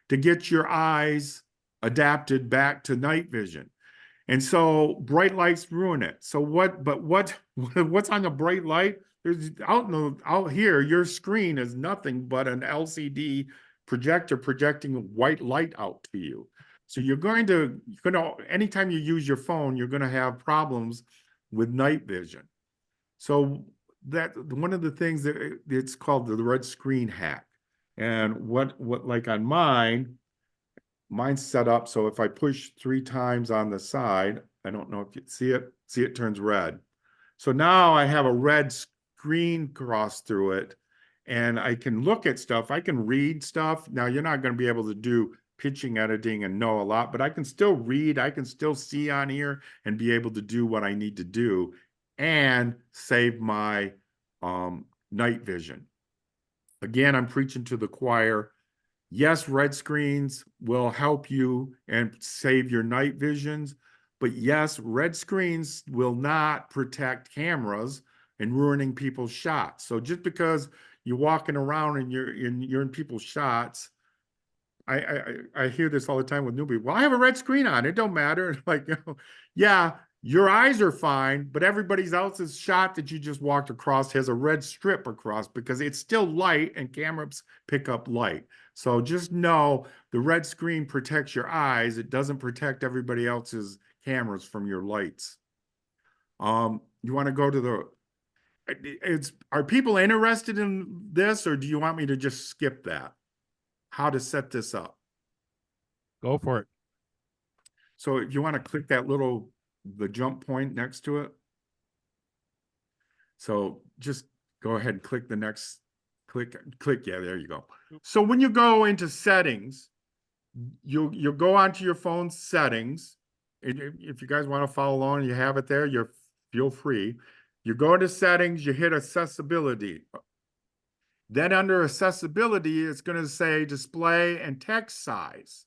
get your eyes adapted back to night vision. And so bright lights ruin it. So what's on the bright light? There's out here, your screen is nothing but an LCD projector projecting white light out to you. So you're going to anytime you use your phone, you're going to have problems with night vision. So that one of the things that it's called the red screen hack. And what like on mine's set up so if I push 3 times on the side, I don't know if you see it turns red. So now I have a red screen cross through it, and I can look at stuff. I can read stuff. Now you're not going to be able to do pitching editing and know a lot, but I can still read. I can still see on here and be able to do what I need to do and save my night vision. Again, I'm preaching to the choir. Yes, red screens will help you and save your night visions, but yes, red screens will not protect cameras and ruining people's shots. So just because you're walking around and you're in people's shots, I hear this all the time with newbies. Well, I have a red screen on. It don't matter. Like, yeah, your eyes are fine, but everybody else's shot that you just walked across has a red strip across because it's still light and cameras pick up light. So just know the red screen protects your eyes. It doesn't protect everybody else's cameras from your lights. You want to go to are people interested in this, or do you want me to just skip that? How to set this up? Go for it. So if you want to click that the jump point next to it. So just go ahead and click the next, click. Yeah, there you go. So when you go into settings, you'll go onto your phone settings. If you guys want to follow along, you have it there, feel free. You go into settings, you hit accessibility. Then under accessibility, it's going to say display and text size.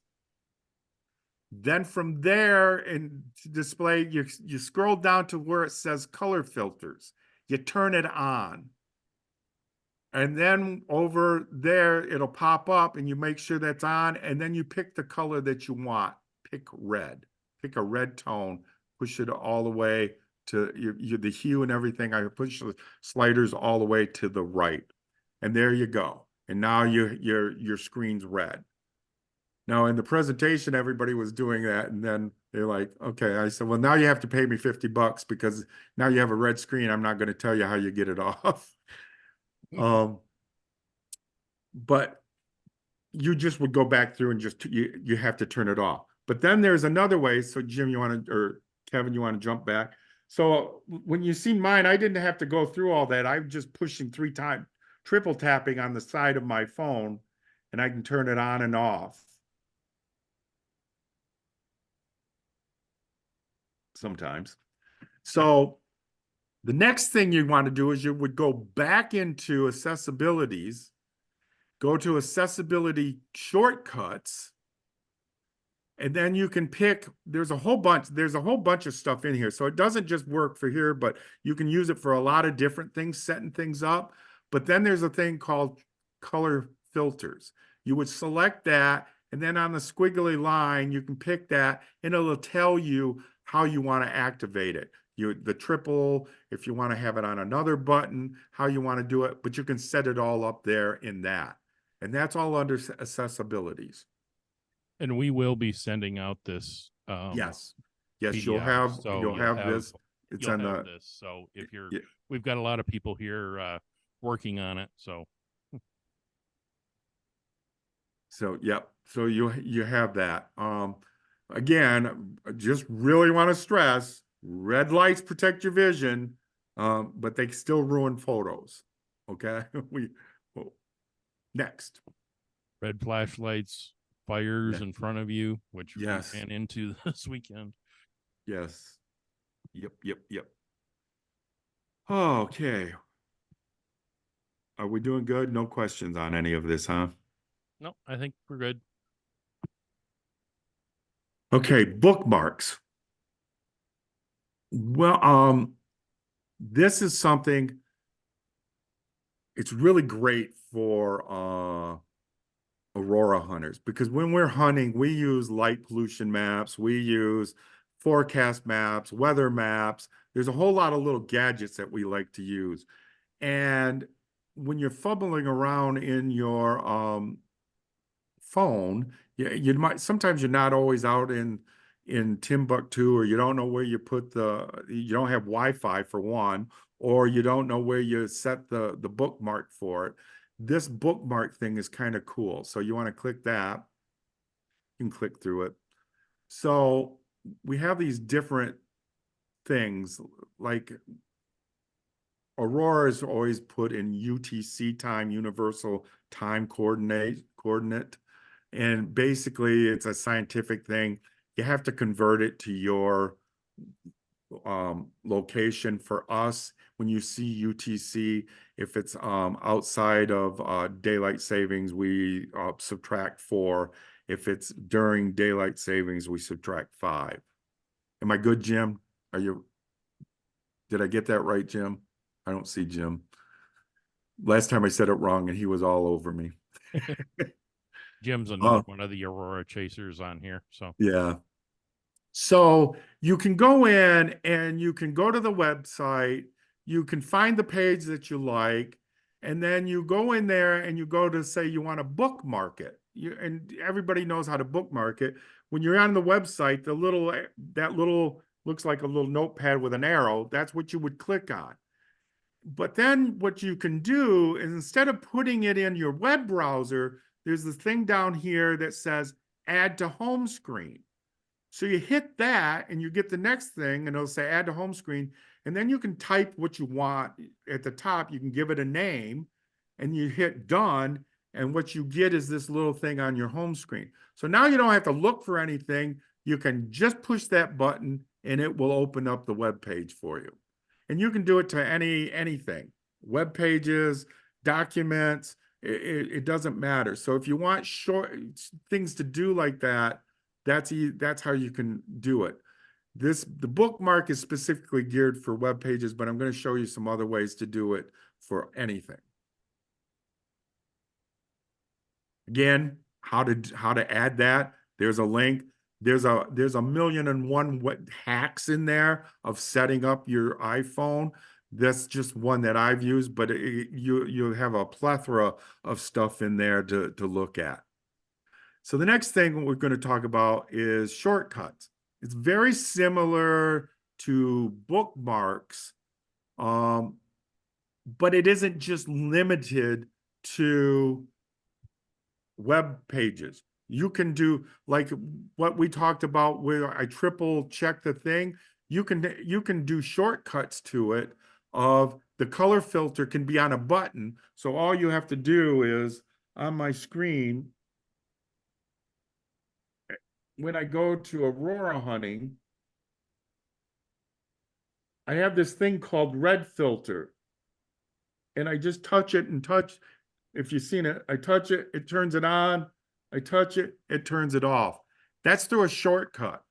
Then from there in display, you scroll down to where it says color filters. You turn it on. And then over there, it'll pop up and you make sure that's on. And then you pick the color that you want. Pick red. Pick a red tone. Push it all the way to the hue and everything. I push the sliders all the way to the right. And there you go. And now your screen's red. Now in the presentation, everybody was doing that. And then they're like, okay, I said, well, now you have to pay me $50 because now you have a red screen. I'm not going to tell you how you get it off. But you just would go back through and just, you have to turn it off. But then there's another way. So Jim, or Kevin, you want to jump back? So when you see mine, I didn't have to go through all that. I'm just pushing 3 times, triple tapping on the side of my phone, and I can turn it on and off. Sometimes. So the next thing you want to do is you would go back into accessibilities, go to accessibility shortcuts, and then you can pick, there's a whole bunch of stuff in here. So it doesn't just work for here, but you can use it for a lot of different things, setting things up. But then there's a thing called color filters. You would select that, And then on the squiggly line, you can pick that and it'll tell you how you want to activate it. The triple, if you want to have it on another button, how you want to do it, but you can set it all up there in that. And that's all under accessibilities. And we will be sending out this. Yes. Yes, PDF, you'll have this. It's you'll on have the, this. So if you're, yeah. we've got a lot of people here working on it. So Yep. So you have that. Again, I just really want to stress, red lights protect your vision, but they still ruin photos. Okay. Next. red flashlights, fires Yeah. in front of you, which Yes. we ran into this weekend. Yes. Yep. Okay. Are we doing good? No questions on any of this, huh? No, I think we're good. Okay, bookmarks. Well, this is something, it's really great for Aurora hunters, because when we're hunting, we use light pollution maps, we use forecast maps, weather maps. There's a whole lot of little gadgets that we like to use. And when you're fumbling around in your phone, you might, sometimes you're not always out in Timbuktu, or you don't know where you put you don't have Wi-Fi for one, or you don't know where you set the bookmark for it. This bookmark thing is kind of cool. So you want to click that. You can click through it. So we have these different things, like Aurora is always put in UTC time, Universal Time Coordinate. And basically it's a scientific thing. You have to convert it to your location. For us, when you see UTC, if it's outside of daylight savings, we subtract 4. If it's during daylight savings, we subtract 5. Am I good, Jim? Did I get that right, Jim? I don't see Jim. Last time I said it wrong and he was all over me. Jim's another one of the Aurora chasers on here. So yeah. So you can go in and you can go to the website, you can find the page that you like, and then you go in there and you go to say you want to bookmark it. And everybody knows how to bookmark it. When you're on the website, that little looks like a little notepad with an arrow. That's what you would click on. But then what you can do is, instead of putting it in your web browser, there's this thing down here that says add to home screen. So you hit that and you get the next thing and it'll say add to home screen. And then you can type what you want at the top. You can give it a name and you hit done. And what you get is this little thing on your home screen. So now you don't have to look for anything. You can just push that button and it will open up the web page for you. And you can do it to anything, web pages, documents, it doesn't matter. So if you want short things to do like that, that's how you can do it. The bookmark is specifically geared for web pages, but I'm going to show you some other ways to do it for anything. Again, how to add that. There's a link. There's a 1,000,001 hacks in there of setting up your iPhone. That's just one that I've used, but you have a plethora of stuff in there to look at. So the next thing we're going to talk about is shortcuts. It's very similar to bookmarks, but it isn't just limited to web pages. You can do like what we talked about where I triple check the thing. You can do shortcuts to it of the color filter can be on a button. So all you have to do is on my screen, when I go to Aurora hunting, I have this thing called red filter. And I just touch it and touch. If you've seen it, I touch it, it turns it on. I touch it, it turns it off. That's through a shortcut.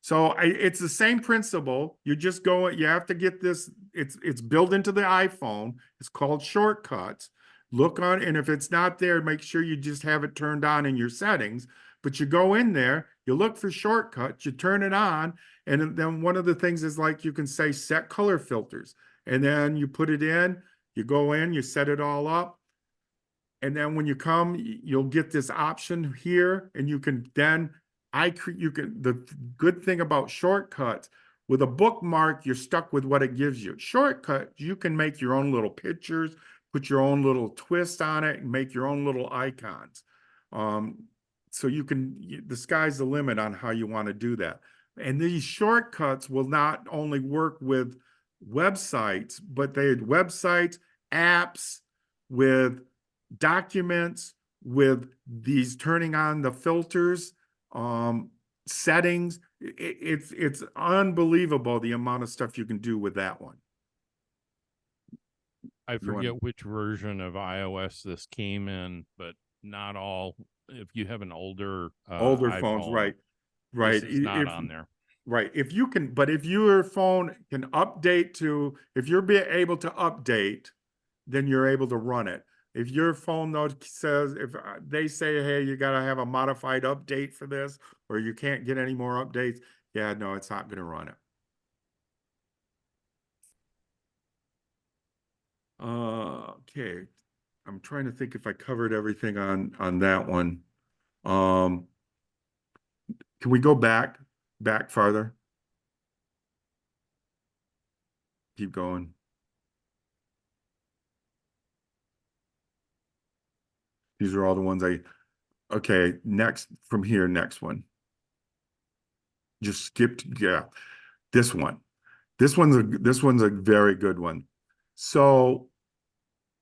So it's the same principle. You just go, you have to get this, it's built into the iPhone. It's called shortcuts. Look on, and if it's not there, make sure you just have it turned on in your settings. but you go in there, you look for shortcuts, you turn it on, and then one of the things is like you can say set color filters, and then you put it in, you go in, you set it all up, and then when you come, you'll get this option here, and you can then the good thing about shortcuts, with a bookmark, you're stuck with what it gives you. Shortcut, you can make your own little pictures, put your own little twist on it, and make your own little icons. So the sky's the limit on how you want to do that. And these shortcuts will not only work with websites, but websites, apps, with documents, with these turning on the filters, settings. It's unbelievable the amount of stuff you can do with that one. I You wanna- forget which version of iOS this came in, but not all. If you have an older Older phones, iPhone, right? this Right. is not on there. Right. If you can, but if your phone can update to, if you're able to update, then you're able to run it. If your phone though says, if they say, hey, you got to have a modified update for this, or you can't get any more updates, yeah, no, it's not going to run it. Okay. I'm trying to think if I covered everything on that one. Can we go back farther? Keep going. These are all the ones okay, next from here, next one. Just skipped, yeah. This one. This one's a very good one. So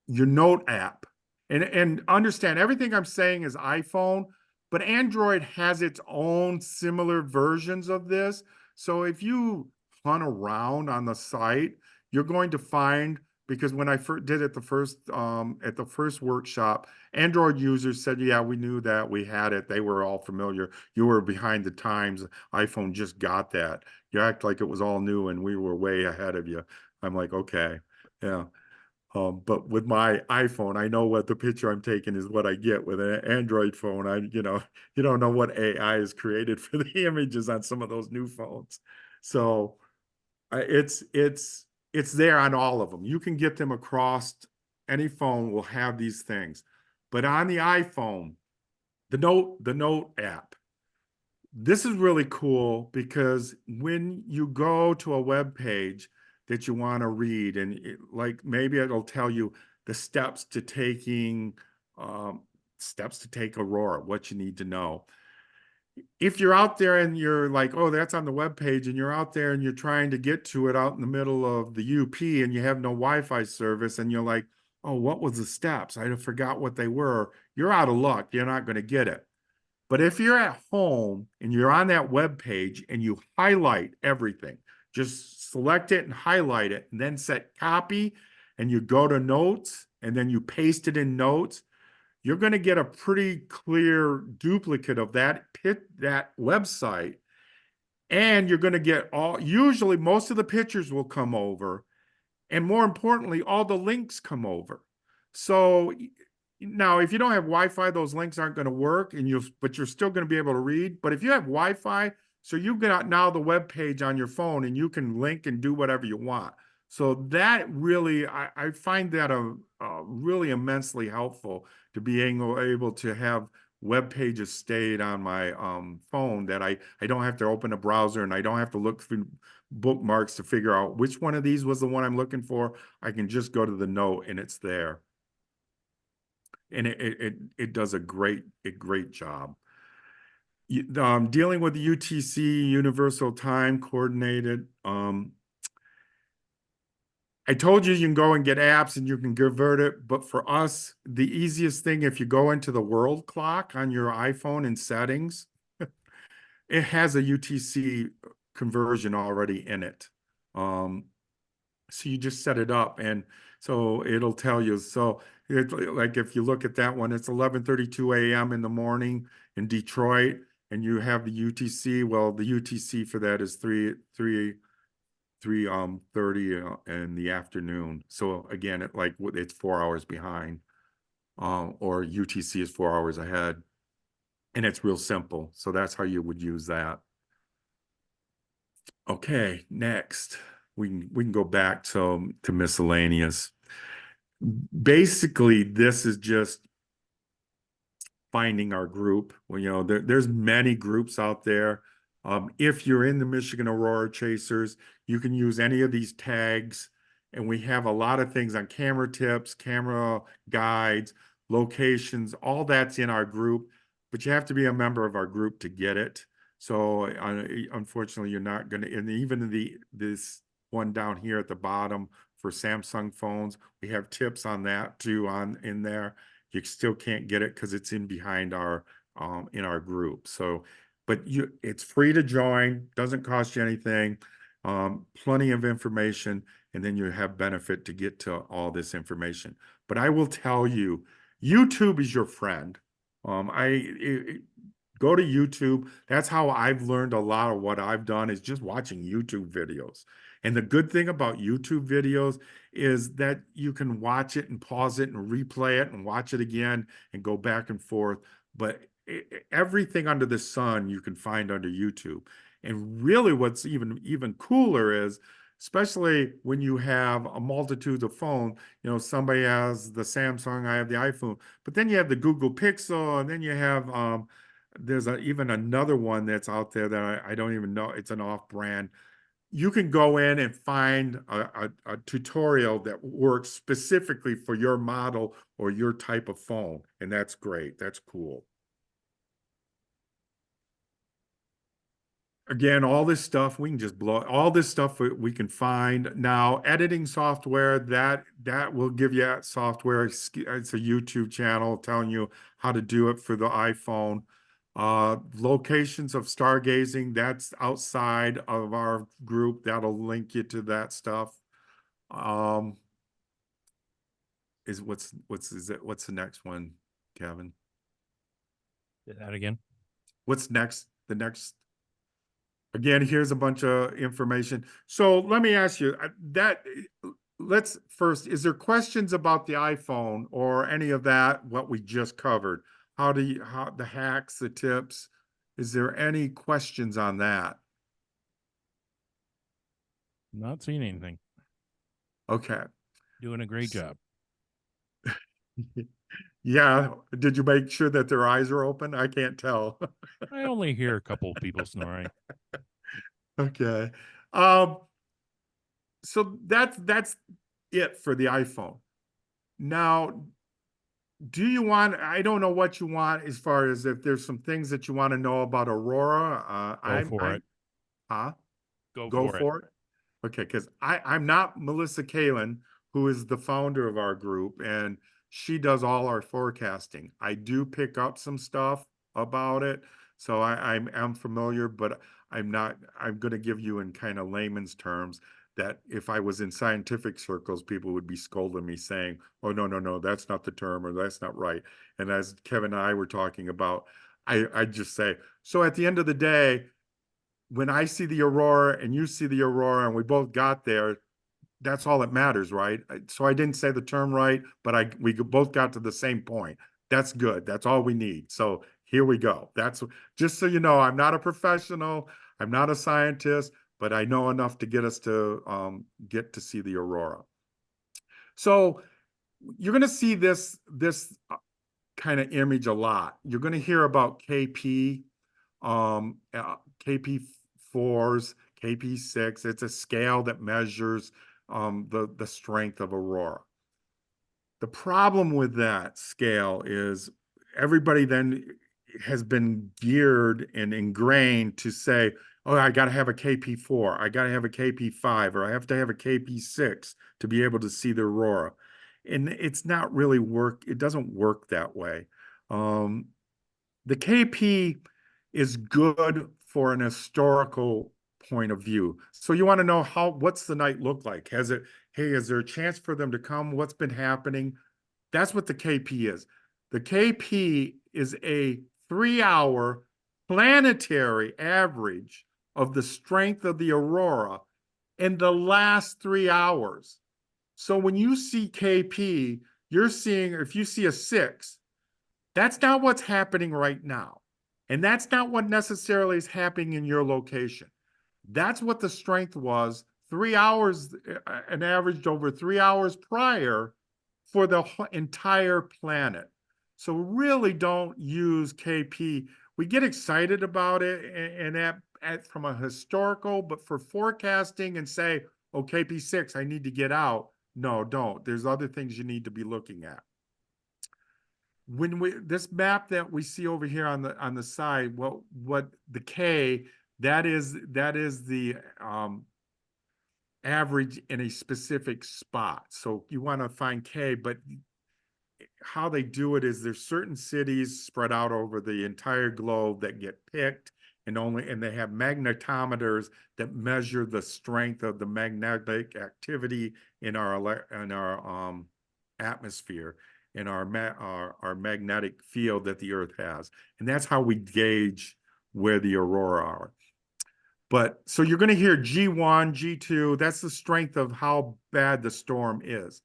your note app, and understand everything I'm saying is iPhone, but Android has its own similar versions of this. So if you hunt around on the site, you're going to find, because when I did it at the first workshop, Android users said, yeah, we knew that, we had it, they were all familiar. You were behind the times. iPhone just got that. You act like it was all new and we were way ahead of you. I'm like, okay, yeah. But with my iPhone, I know what the picture I'm taking is what I get. With an Android phone, you don't know what AI is created for the images on some of those new phones. So it's there on all of them. You can get them across. Any phone will have these things, but on the iPhone, the Note app, this is really cool because when you go to a web page that you want to read, and like maybe it'll tell you the steps to take Aurora, what you need to know. If you're out there and you're like, oh, that's on the web page, and you're out there and you're trying to get to it out in the middle of the UP and you have no Wi-Fi service, and you're like, oh, what was the steps? I forgot what they were. You're out of luck. You're not going to get it. But if you're at home and you're on that web page and you highlight everything, just select it and highlight it, and then set copy, and you go to notes, and then you paste it in notes, you're going to get a pretty clear duplicate of that website. And you're going to get usually most of the pictures will come over. And more importantly, all the links come over. So now, if you don't have Wi-Fi, those links aren't going to work, but you're still going to be able to read. But if you have Wi-Fi, so you've got now the web page on your phone, and you can link and do whatever you want. So that really, I find that really immensely helpful, to be able to have web pages stayed on my phone, that I don't have to open a browser and I don't have to look through bookmarks to figure out which one of these was the one I'm looking for. I can just go to the note and it's there. And it does a great job. Dealing with the UTC, Universal Time Coordinated. I told you can go and get apps and you can convert it, but for us, the easiest thing, if you go into the world clock on your iPhone in settings, it has a UTC conversion already in it. So you just set it up, and so it'll tell you. So like if you look at that one, it's 11:32 a.m. in the morning in Detroit, and you have the UTC. Well, the UTC for that is 3:30 in the afternoon. So again, it's 4 hours behind, or UTC is 4 hours ahead. And it's real simple. So that's how you would use that. Okay, next we can go back to miscellaneous. Basically, this is just finding our group. Well, you know, there's many groups out there. If you're in the Michigan Aurora Chasers, you can use any of these tags. And we have a lot of things on camera tips, camera guides, locations, all that's in our group, but you have to be a member of our group to get it. So unfortunately, you're not going to, and even this one down here at the bottom for Samsung phones, we have tips on that too in there. You still can't get it because it's in behind our in our group. So, but it's free to join, doesn't cost you anything, plenty of information, and then you have benefit to get to all this information. But I will tell you, YouTube is your friend. Go to YouTube. That's how I've learned a lot of what I've done is just watching YouTube videos. And the good thing about YouTube videos is that you can watch it and pause it and replay it and watch it again and go back and forth. But everything under the sun you can find under YouTube. And really what's even cooler is, especially when you have a multitude of phones, you know, somebody has the Samsung, I have the iPhone, but then you have the Google Pixel, and then you have there's even another one that's out there that I don't even know. It's an off-brand. You can go in and find a tutorial that works specifically for your model or your type of phone. And that's great. That's cool. Again, all this stuff, we can just blow all this stuff we can find. Now, editing software, that will give you software. It's a YouTube channel telling you how to do it for the iPhone. Locations of stargazing, that's outside of our group. That'll link you to that stuff. What's the next one, Kevin? Say that again. What's next? The next, again, here's a bunch of information. So let me ask you let's first, is there questions about the iPhone or any of that, what we just covered? How the hacks, the tips, is there any questions on that? Not seeing anything. Okay. Doing a great job. Yeah. Did you make sure that their eyes are open? I can't tell. I only hear a couple of people snoring. Okay. So that's it for the iPhone. Now, do you want, I don't know what you want as far as if there's some things that you want to know about Aurora. Go for it. Huh? Go Go for it. for it. Okay, because I'm not Melissa Kalin, who is the founder of our group, and she does all our forecasting. I do pick up some stuff about it, so I'm familiar, but I'm going to give you in kind of layman's terms that if I was in scientific circles, people would be scolding me saying, oh, no, that's not the term, or that's not right. And as Kevin and I were talking about, I just say, so at the end of the day, when I see the Aurora and you see the Aurora and we both got there, that's all that matters, right? So I didn't say the term right, but we both got to the same point. That's good. That's all we need. So here we go. That's just so you know, I'm not a professional. I'm not a scientist, but I know enough to get us to get to see the Aurora. So you're going to see this kind of image a lot. You're going to hear about KP, KP4s, KP6. It's a scale that measures the strength of Aurora. The problem with that scale is everybody then has been geared and ingrained to say, oh, I got to have a KP4, I got to have a KP5, or I have to have a KP6 to be able to see the Aurora. And it's not really it doesn't work that way. The KP is good for an historical point of view. So you want to know what's the night look like? Hey, is there a chance for them to come? What's been happening? That's what the KP is. The KP is a 3-hour planetary average of the strength of the Aurora in the last 3 hours. So when you see KP, you're seeing, if you see a 6, that's not what's happening right now. And that's not what necessarily is happening in your location. That's what the strength was 3 hours, an averaged over 3 hours prior for the entire planet. So really don't use KP. We get excited about it and from a historical, but for forecasting and say, oh, KP6, I need to get out. No, don't. There's other things you need to be looking at. When this map that we see over here on the side, what the K, that is the average in a specific spot. So you want to find K, but how they do it is there's certain cities spread out over the entire globe that get picked, and they have magnetometers that measure the strength of the magnetic activity in our atmosphere, in our magnetic field that the Earth has. And that's how we gauge where the aurora are. But so you're going to hear G1, G2, that's the strength of how bad the storm is.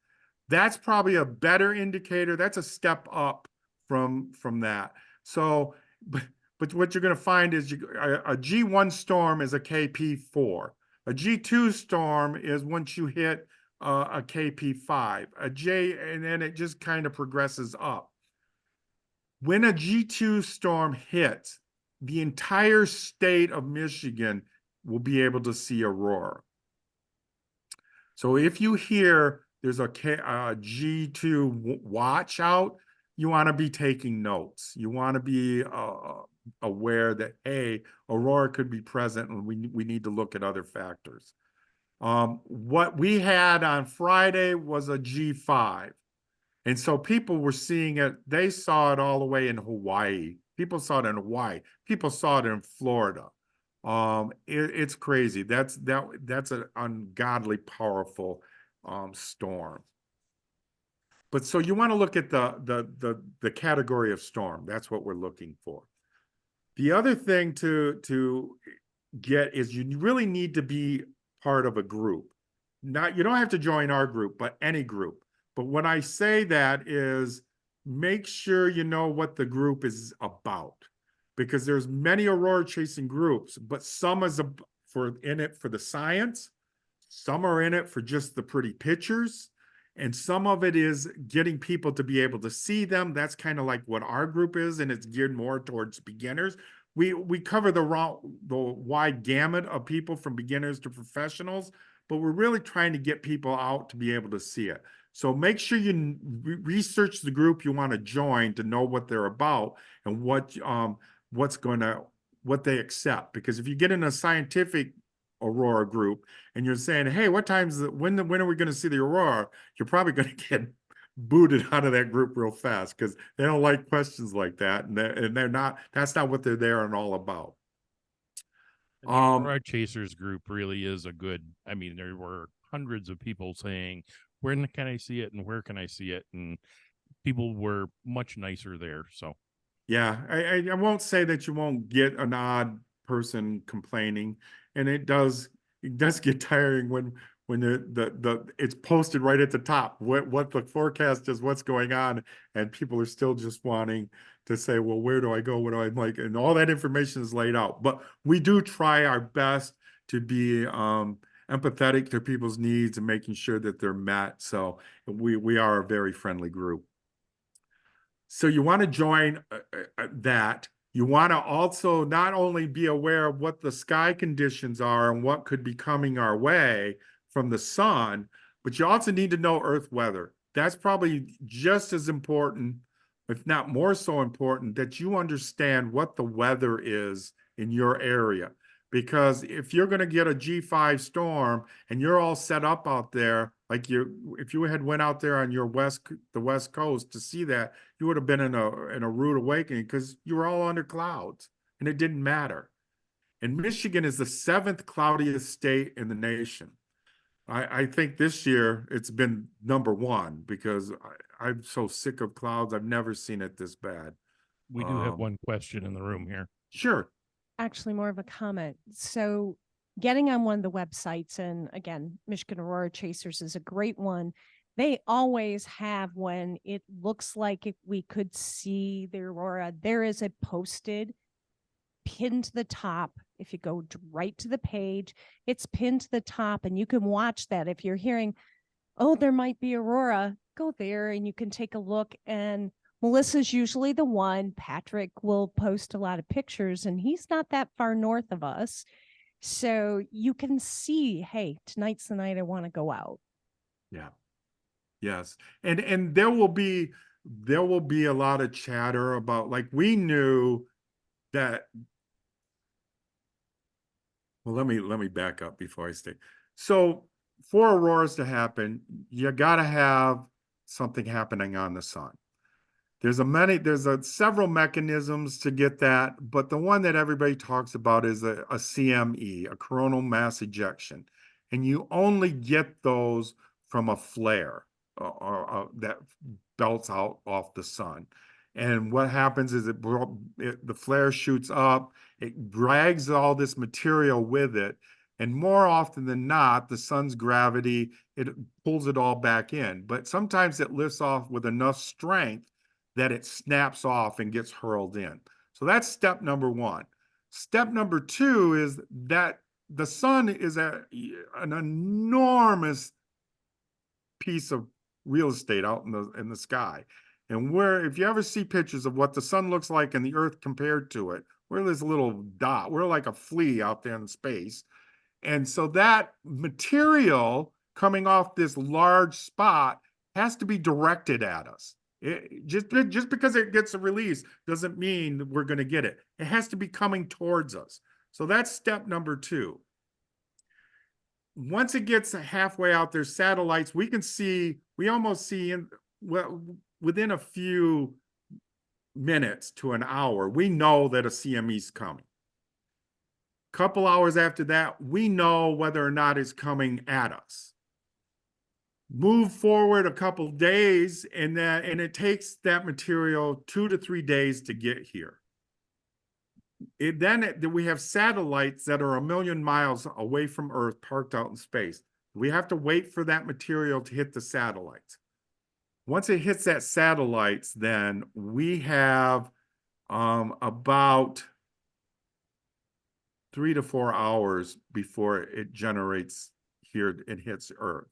That's probably a better indicator. That's a step up from that. So, but what you're going to find is a G1 storm is a KP4. A G2 storm is once you hit a KP5. And then it just kind of progresses up. When a G2 storm hits, the entire state of Michigan will be able to see aurora. So if you hear there's a G2 watch out, you want to be taking notes. You want to be aware that, hey, aurora could be present and we need to look at other factors. What we had on Friday was a G5. And so people were seeing it. They saw it all the way in Hawaii. People saw it in Hawaii. People saw it in Florida. It's crazy. That's an ungodly powerful storm. But so you want to look at the category of storm. That's what we're looking for. The other thing to get is you really need to be part of a group. You don't have to join our group, but any group. But when I say that is make sure you know what the group is about, because there's many aurora chasing groups, but some is in it for the science, some are in it for just the pretty pictures, and some of it is getting people to be able to see them. That's kind of like what our group is, and it's geared more towards beginners. We cover the wide gamut of people from beginners to professionals, but we're really trying to get people out to be able to see it. So make sure you research the group you want to join to know what they're about and what they accept. Because if you get in a scientific aurora group and you're saying, hey, when are we going to see the aurora? You're probably going to get booted out of that group real fast because they don't like questions like that, and that's not what they're there and all about. And the Aurora Chasers group really is a good, I mean, there were hundreds of people saying, where can I see it and where can I see it? And people were much nicer there. So yeah, I won't say that you won't get an odd person complaining, and it does get tiring when it's posted right at the top what the forecast is, what's going on, and people are still just wanting to say, well, where do I go? What do I like? And all that information is laid out. But we do try our best to be empathetic to people's needs and making sure that they're met. So we are a very friendly group. So you want to join that. You want to also not only be aware of what the sky conditions are and what could be coming our way from the sun, but you also need to know Earth weather. That's probably just as important, if not more so important, that you understand what the weather is in your area. Because if you're going to get a G5 storm and you're all set up out there, like if you had went out there on the West Coast to see that, you would have been in a rude awakening because you were all under clouds and it didn't matter. And Michigan is the 7th cloudiest state in the nation. I think this year it's been #1 because I'm so sick of clouds. I've never seen it this bad. we do have one question in the room here. Sure. Actually, more of a comment. So getting on one of the websites, and again, Michigan Aurora Chasers is a great one. They always have, when it looks like if we could see the aurora, there is a posted pinned to the top. If you go right to the page, it's pinned to the top, and you can watch that. If you're hearing, oh, there might be Aurora, go there and you can take a look. And Melissa's usually the one. Patrick will post a lot of pictures, and he's not that far north of us. So you can see, hey, tonight's the night I want to go out. Yeah. Yes. And there will be a lot of chatter about, like, we knew that. Well, let me back up before I stay. So for auroras to happen, you gotta have something happening on the sun. There's several mechanisms to get that, but the one that everybody talks about is a CME, a coronal mass ejection. And you only get those from a flare that belts out off the sun. And what happens is the flare shoots up, it drags all this material with it. And more often than not, the sun's gravity, it pulls it all back in. But sometimes it lifts off with enough strength that it snaps off and gets hurled in. So that's step number one. Step number two is that the sun is an enormous piece of real estate out in the sky. And if you ever see pictures of what the sun looks like and the earth compared to it, we're this little dot, we're like a flea out there in space. And so that material coming off this large spot has to be directed at us. Just because it gets a release doesn't mean that we're going to get it. It has to be coming towards us. So that's step number two. Once it gets halfway out, there's satellites. We almost see within a few minutes to an hour, we know that a CME is coming. Couple hours after that, we know whether or not it's coming at us. Move forward a couple days, and it takes that material 2 to 3 days to get here. We have satellites that are 1 million miles away from Earth, parked out in space. We have to wait for that material to hit the satellites. Once it hits that satellites, then we have about 3 to 4 hours before it generates here and hits Earth,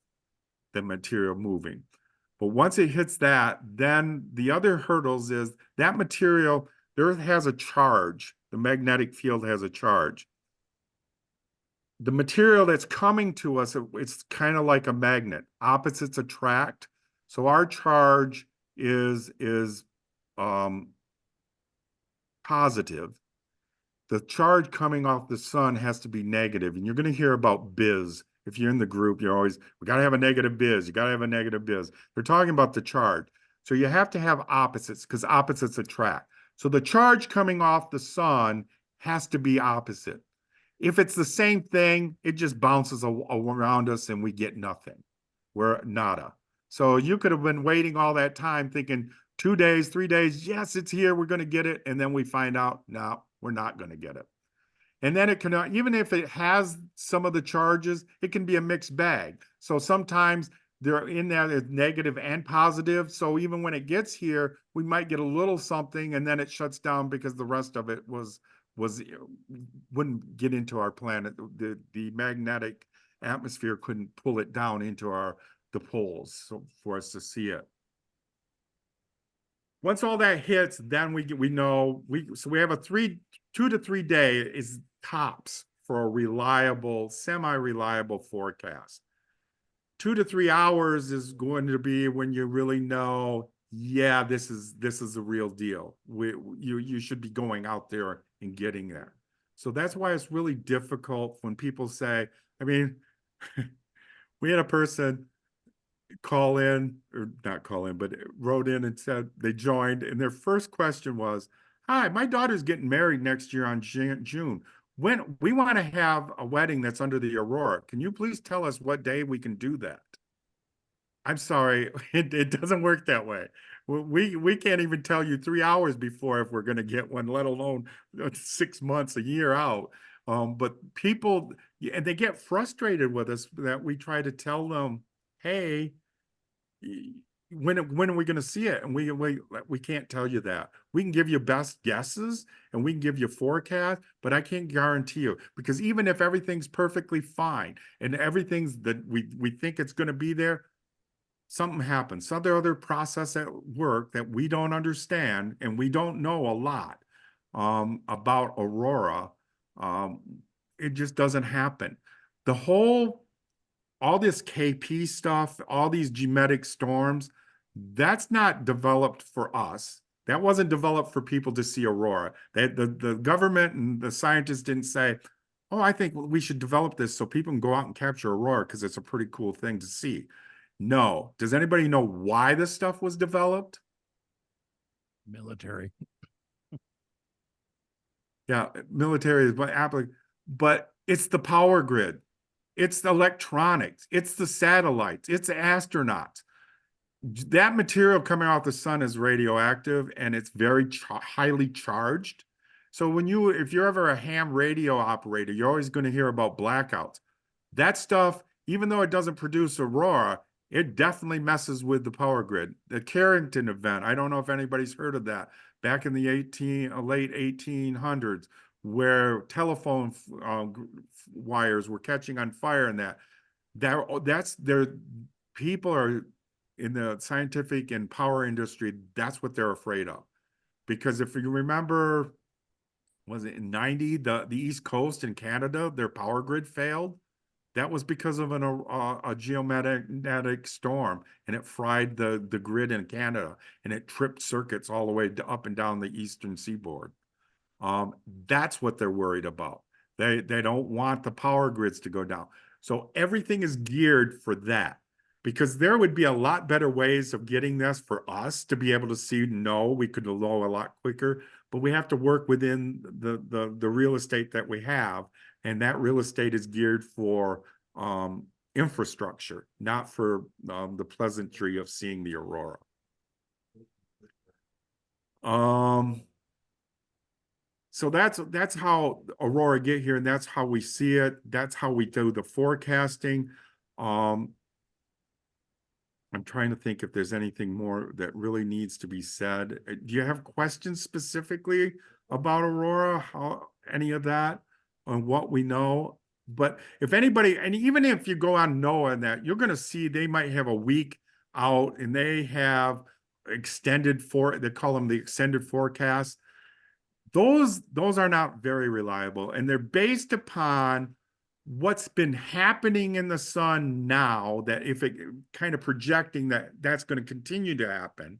the material moving. But once it hits that, then the other hurdles is that material, the Earth has a charge. The magnetic field has a charge. The material that's coming to us, it's kind of like a magnet. Opposites attract. So our charge is positive. The charge coming off the sun has to be negative. And you're going to hear about biz. If you're in the group, you're always, we got to have a negative biz. You got to have a negative biz. They're talking about the charge. So you have to have opposites because opposites attract. So the charge coming off the sun has to be opposite. If it's the same thing, it just bounces around us and we get nothing. We're nada. So you could have been waiting all that time thinking 2 days, 3 days, yes, it's here, we're going to get it. And then we find out, no, we're not going to get it. And then it can, even if it has some of the charges, it can be a mixed bag. So sometimes they're in there as negative and positive. So even when it gets here, we might get a little something and then it shuts down because the rest of it wouldn't get into our planet. The magnetic atmosphere couldn't pull it down into the poles so for us to see it. Once all that hits, then we have a 2 to 3 day is tops for a reliable, semi-reliable forecast. 2 to 3 hours is going to be when you really know, yeah, this is the real deal. You should be going out there and getting that. So that's why it's really difficult when people say, I mean, we had a person call in, or not call in, but wrote in and said they joined, and their first question was, hi, my daughter's getting married next year on June. When we want to have a wedding that's under the Aurora, can you please tell us what day we can do that? I'm sorry, it doesn't work that way. We can't even tell you 3 hours before if we're going to get one, let alone 6 months, a year out. But people, and they get frustrated with us that we try to tell them, hey, when are we going to see it? And we can't tell you that. We can give you best guesses and we can give you forecast, but I can't guarantee you, because even if everything's perfectly fine and everything's that we think it's going to be there, something happens. Some other process at work that we don't understand, and we don't know a lot about Aurora. It just doesn't happen. All this KP stuff, all these geometric storms, that's not developed for us. That wasn't developed for people to see Aurora. The government and the scientists didn't say, oh, I think we should develop this so people can go out and capture Aurora because it's a pretty cool thing to see. No. Does anybody know why this stuff was developed? Military. Yeah, military is but it's the power grid. It's the electronics. It's the satellites. It's the astronauts. That material coming off the sun is radioactive and it's very highly charged. So if you're ever a ham radio operator, you're always going to hear about blackouts. That stuff, even though it doesn't produce aurora, it definitely messes with the power grid. The Carrington event, I don't know if anybody's heard of that, back in the late 1800s, where telephone wires were catching on fire, and people are in the scientific and power industry, that's what they're afraid of. Because if you remember, was it in 90, the East Coast in Canada, their power grid failed? That was because of a geomagnetic storm, and it fried the grid in Canada, and it tripped circuits all the way up and down the eastern seaboard. That's what they're worried about. They don't want the power grids to go down. So everything is geared for that, because there would be a lot better ways of getting this for us to be able to see, no, we could low a lot quicker, but we have to work within the real estate that we have. And that real estate is geared for infrastructure, not for the pleasantry of seeing the aurora. So that's how aurora get here, and that's how we see it. That's how we do the forecasting. I'm trying to think if there's anything more that really needs to be said. Do you have questions specifically about aurora? Any of that on what we know? But if anybody, and even if you go on NOAA and that, you're going to see they might have a week out, and they have they call them the extended forecast. Those are not very reliable, and they're based upon what's been happening in the sun now, that if it kind of projecting that's going to continue to happen,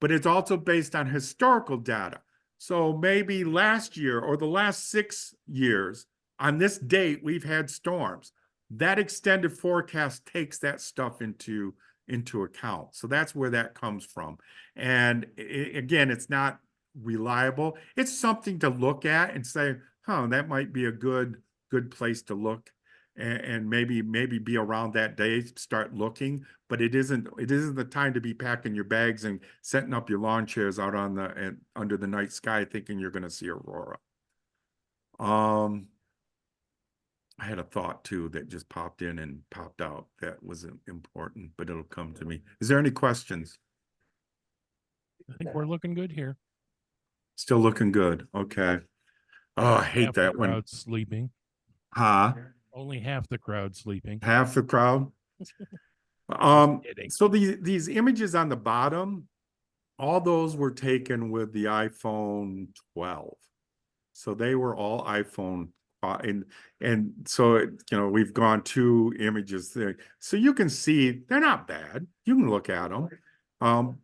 but it's also based on historical data. So maybe last year or the last 6 years, on this date, we've had storms. That extended forecast takes that stuff into account. So that's where that comes from. And again, it's not reliable. It's something to look at and say, that might be a good place to look, and maybe be around that day, start looking. But it isn't the time to be packing your bags and setting up your lawn chairs out under the night sky thinking you're going to see aurora. I had a thought too that just popped in and popped out that was important, but it'll come to me. Is there any questions? I think we're looking good here. Still looking good. Okay. Oh, I hate Half the that one. crowd sleeping. Huh? Only half the crowd sleeping. Half the crowd? Kidding. So these images on the bottom, all those were taken with the iPhone 12. So they were all iPhone, and so we've gone 2 images there. So you can see they're not bad. You can look at them,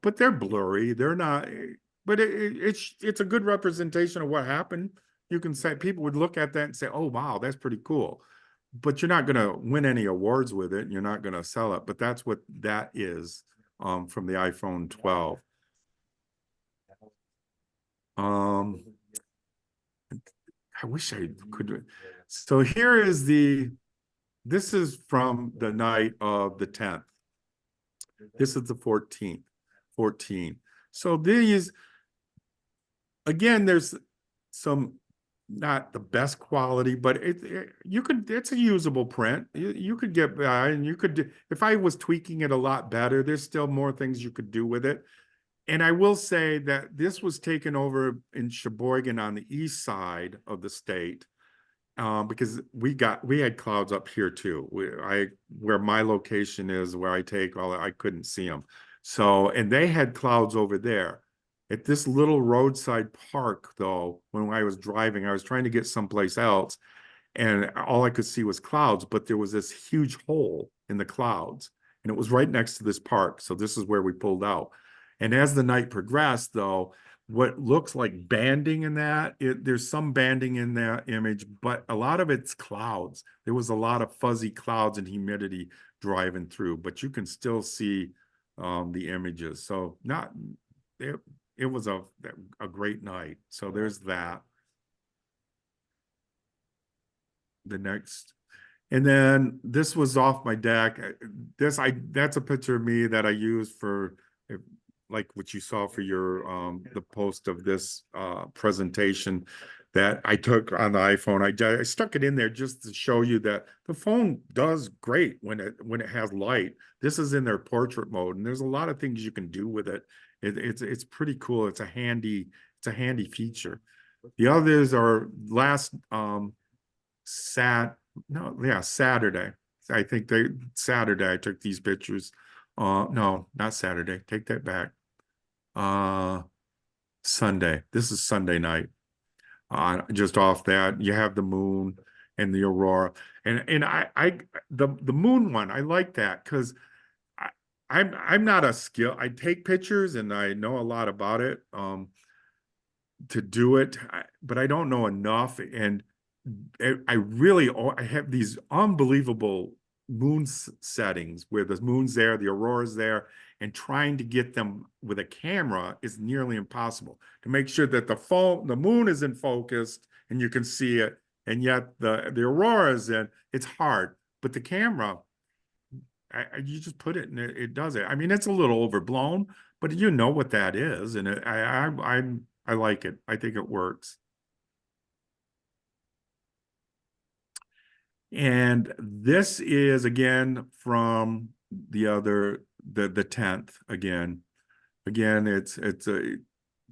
but they're blurry. They're not, but it's a good representation of what happened. You can say, people would look at that and say, oh, wow, that's pretty cool. But you're not going to win any awards with it, and you're not going to sell it. But that's what that is from the iPhone 12. I wish I could. So here is this is from the night of the 10th. This is the 14th, 14. So these, again, there's some not the best quality, but it's a usable print. You could get by, and you could, if I was tweaking it a lot better, there's still more things you could do with it. And I will say that this was taken over in Sheboygan on the east side of the state, because we had clouds up here too. Where my location is, where I take all, I couldn't see them. So, and they had clouds over there. At this little roadside park, though, when I was driving, I was trying to get someplace else, and all I could see was clouds, but there was this huge hole in the clouds, and it was right next to this park. So this is where we pulled out. And as the night progressed, though, what looks like banding in that, there's some banding in that image, but a lot of it's clouds. There was a lot of fuzzy clouds and humidity driving through, but you can still see the images. So it was a great night. So there's that. The next, and then this was off my deck. That's a picture of me that I used for, like what you saw for your the post of this presentation that I took on the iPhone. I stuck it in there just to show you that the phone does great when it has light. This is in their portrait mode, and there's a lot of things you can do with it. It's pretty cool. It's a handy feature. The others are Saturday. I think Saturday I took these pictures. No, not Saturday. Take that back. Sunday. This is Sunday night. Just off that, you have the moon and the aurora. And the moon one, I like that because I'm not a skill. I take pictures and I know a lot about it to do it, but I don't know enough. And I have these unbelievable moon settings where the moon's there, the aurora's there, and trying to get them with a camera is nearly impossible to make sure that the moon is in focus and you can see it, and yet the aurora is in. It's hard, but the camera, you just put it and it does it. I mean, it's a little overblown, but you know what that is, and I like it. I think it works. And this is again from the 10th again. Again,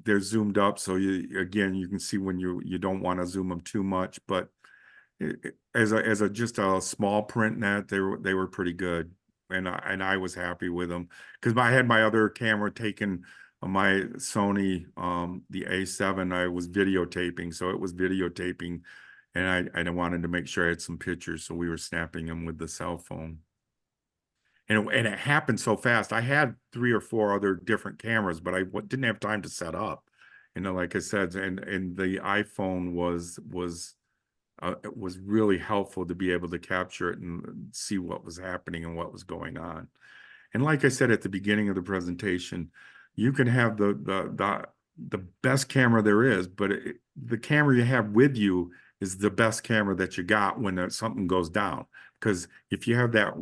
they're zoomed up, so you can see when you don't want to zoom them too much, but as just a small print net, they were pretty good, and I was happy with them because I had my other camera taken on my Sony the A7. I was videotaping, so it was videotaping. And I wanted to make sure I had some pictures, so we were snapping them with the cell phone. And it happened so fast. I had 3 or 4 other different cameras, but I didn't have time to set up. Like I said, and the iPhone was really helpful to be able to capture it and see what was happening and what was going on. And like I said at the beginning of the presentation, you can have the best camera there is, but the camera you have with you is the best camera that you got when something goes down. Because if you have that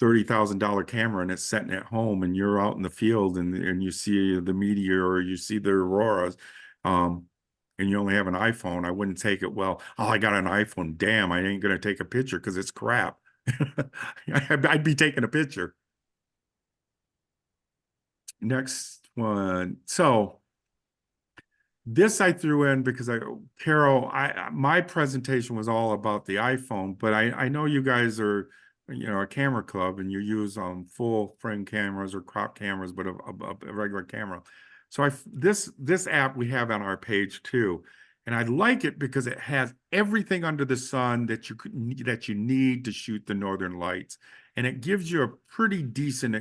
$30,000 camera and it's sitting at home and you're out in the field and you see the meteor or you see the auroras, and you only have an iPhone, I wouldn't take it, well, oh, I got an iPhone, damn, I ain't gonna take a picture because it's crap. I'd be taking a picture. Next one. So this I threw in because Carol, my presentation was all about the iPhone, but I know you guys are, a camera club and you use full frame cameras or crop cameras, but a regular camera. So this app we have on our page too, and I like it because it has everything under the sun that you need to shoot the Northern Lights, and it gives you a pretty decent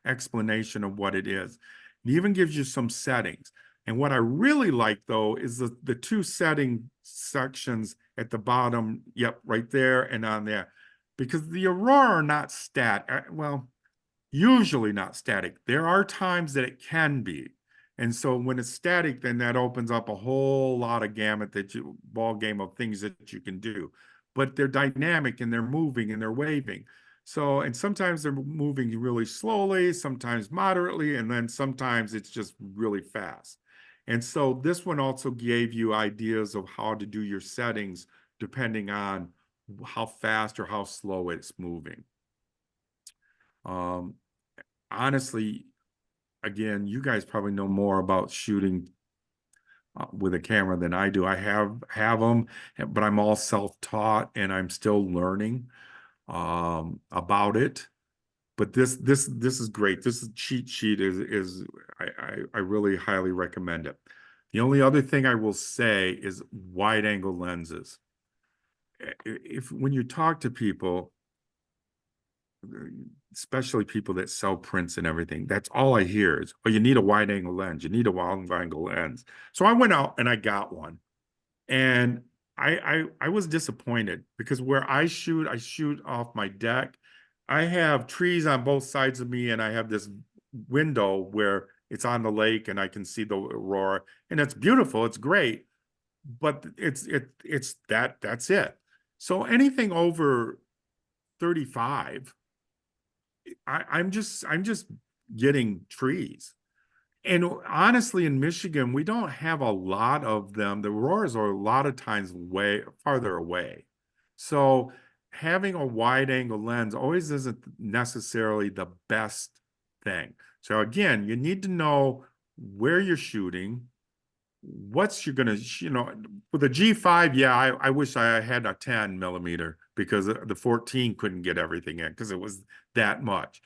explanation of what it is. It even gives you some settings. And what I really like, though, is the 2 setting sections at the bottom, yep, right there and on there. Because the aurora are not static, well, usually not static. There are times that it can be. And so when it's static, then that opens up a whole lot of ball game of things that you can do. But they're dynamic and they're moving and they're waving. So, and sometimes they're moving really slowly, sometimes moderately, and then sometimes it's just really fast. And so this one also gave you ideas of how to do your settings depending on how fast or how slow it's moving. Honestly, again, you guys probably know more about shooting with a camera than I do. I have them, but I'm all self-taught and I'm still learning about it. But this is great. This cheat sheet is I really highly recommend it. The only other thing I will say is wide angle lenses. If when you talk to people, especially people that sell prints and everything, that's all I hear is, oh, you need a wide angle lens. You need a wide angle lens. So I went out and I got one. And I was disappointed because where I shoot off my deck. I have trees on both sides of me, and I have this window where it's on the lake and I can see the aurora, and it's beautiful, it's great, but it's that's it. So anything over 35, I'm just getting trees. And honestly, in Michigan, we don't have a lot of them. The auroras are a lot of times way farther away. So having a wide angle lens always isn't necessarily the best thing. So again, you need to know where you're shooting, what's you're gonna, with a G5, yeah, I wish I had a 10 millimeter because the 14 couldn't get everything in because it was that much.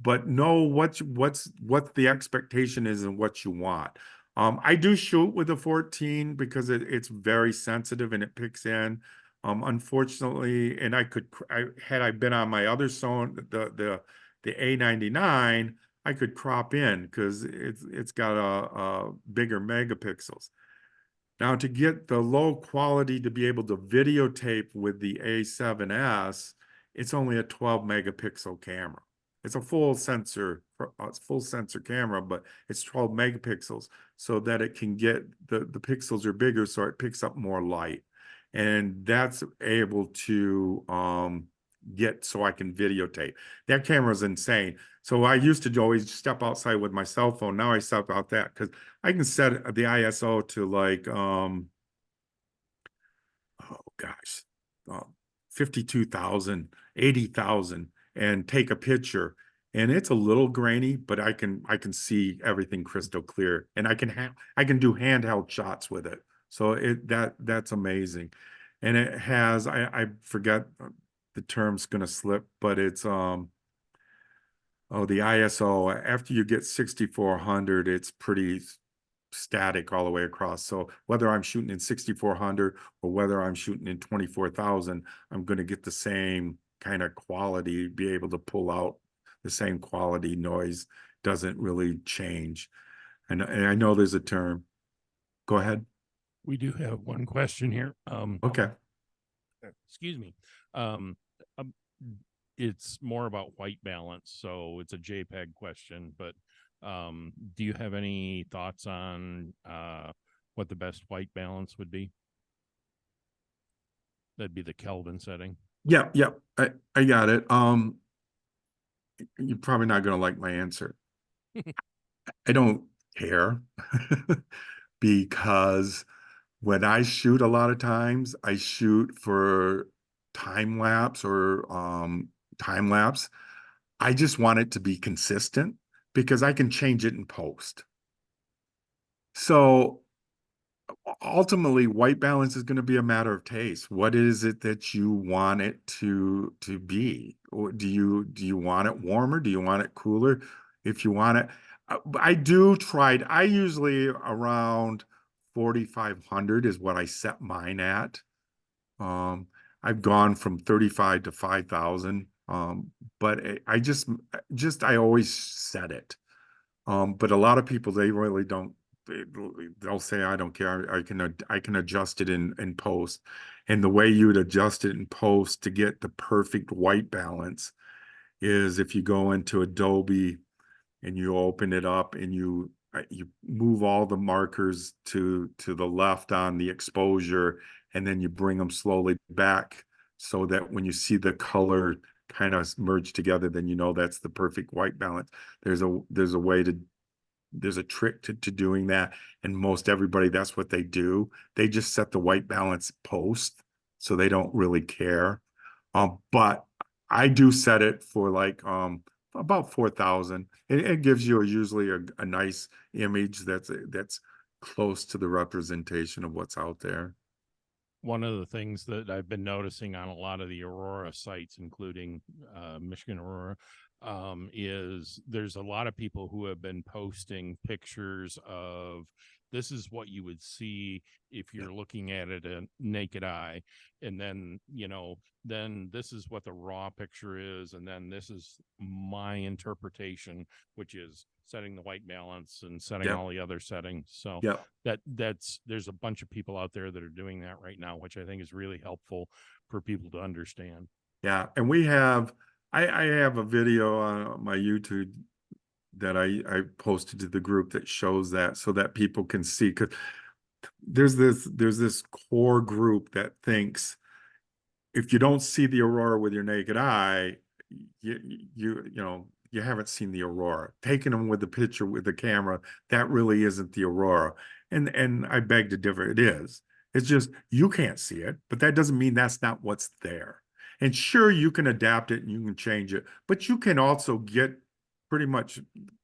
But know what the expectation is and what you want. I do shoot with a 14 because it's very sensitive and it picks in. Unfortunately, and had I been on my other Sony, the A99, I could crop in because it's got a bigger megapixels. Now, to get the low quality to be able to videotape with the A7S, it's only a 12 megapixel camera. It's a full sensor camera, but it's 12 megapixels so that it can get the pixels are bigger, so it picks up more light. And that's able to get so I can videotape. That camera is insane. So I used to always step outside with my cell phone. Now I step out that because I can set the ISO to like oh gosh, 52,000, 80,000 and take a picture. And it's a little grainy, but I can see everything crystal clear. And I can do handheld shots with it. So that's amazing. And it has I forget the term's gonna slip, but it's the ISO, after you get 6400, it's pretty static all the way across. So whether I'm shooting in 6400 or whether I'm shooting in 24,000, I'm going to get the same kind of quality, be able to pull out the same quality. Noise doesn't really change. And I know there's a term. Go ahead. We do have one question here. Okay. Excuse me. It's more about white balance, so it's a JPEG question, but do you have any thoughts on what the best white balance would be? That'd be the Kelvin setting. Yeah, I got it. You're probably not going to like my answer. I don't care because when I shoot, a lot of times I shoot for time lapse or time lapse. I just want it to be consistent because I can change it in post. So ultimately, white balance is going to be a matter of taste. What is it that you want it to be? Or do you want it warmer? Do you want it cooler? If you want it, I usually around 4,500 is what I set mine at. I've gone from 35 to 5,000. But I always set it. But a lot of people, they really don't, they'll say, I don't care. I can adjust it in post. And the way you would adjust it in post to get the perfect white balance is if you go into Adobe and you open it up and you move all the markers to the left on the exposure, and then you bring them slowly back so that when you see the color kind of merge together, then you know that's the perfect white balance. There's a way to there's a trick to doing that. And most everybody, that's what they do. They just set the white balance post, so they don't really care. But I do set it for like about 4,000. It gives you usually a nice image that's close to the representation of what's out there. One of the things that I've been noticing on a lot of the Aurora sites, including Michigan Aurora, is there's a lot of people who have been posting pictures of this is what you would see if you're looking at it a naked eye. And then, you know, then this is what the raw picture is. And then this is my interpretation, which is setting the white balance and setting Yep. all the other settings. So Yep. there's a bunch of people out there that are doing that right now, which I think is really helpful for people to understand. Yeah, and I have a video on my YouTube that I posted to the group that shows that, so that people can see, because there's this core group that thinks if you don't see the aurora with your naked eye, you know, you haven't seen the aurora. Taking them with the picture with the camera, that really isn't the aurora. And I beg to differ, it is. It's just you can't see it, but that doesn't mean that's not what's there. And sure, you can adapt it and you can change it, but you can also get pretty much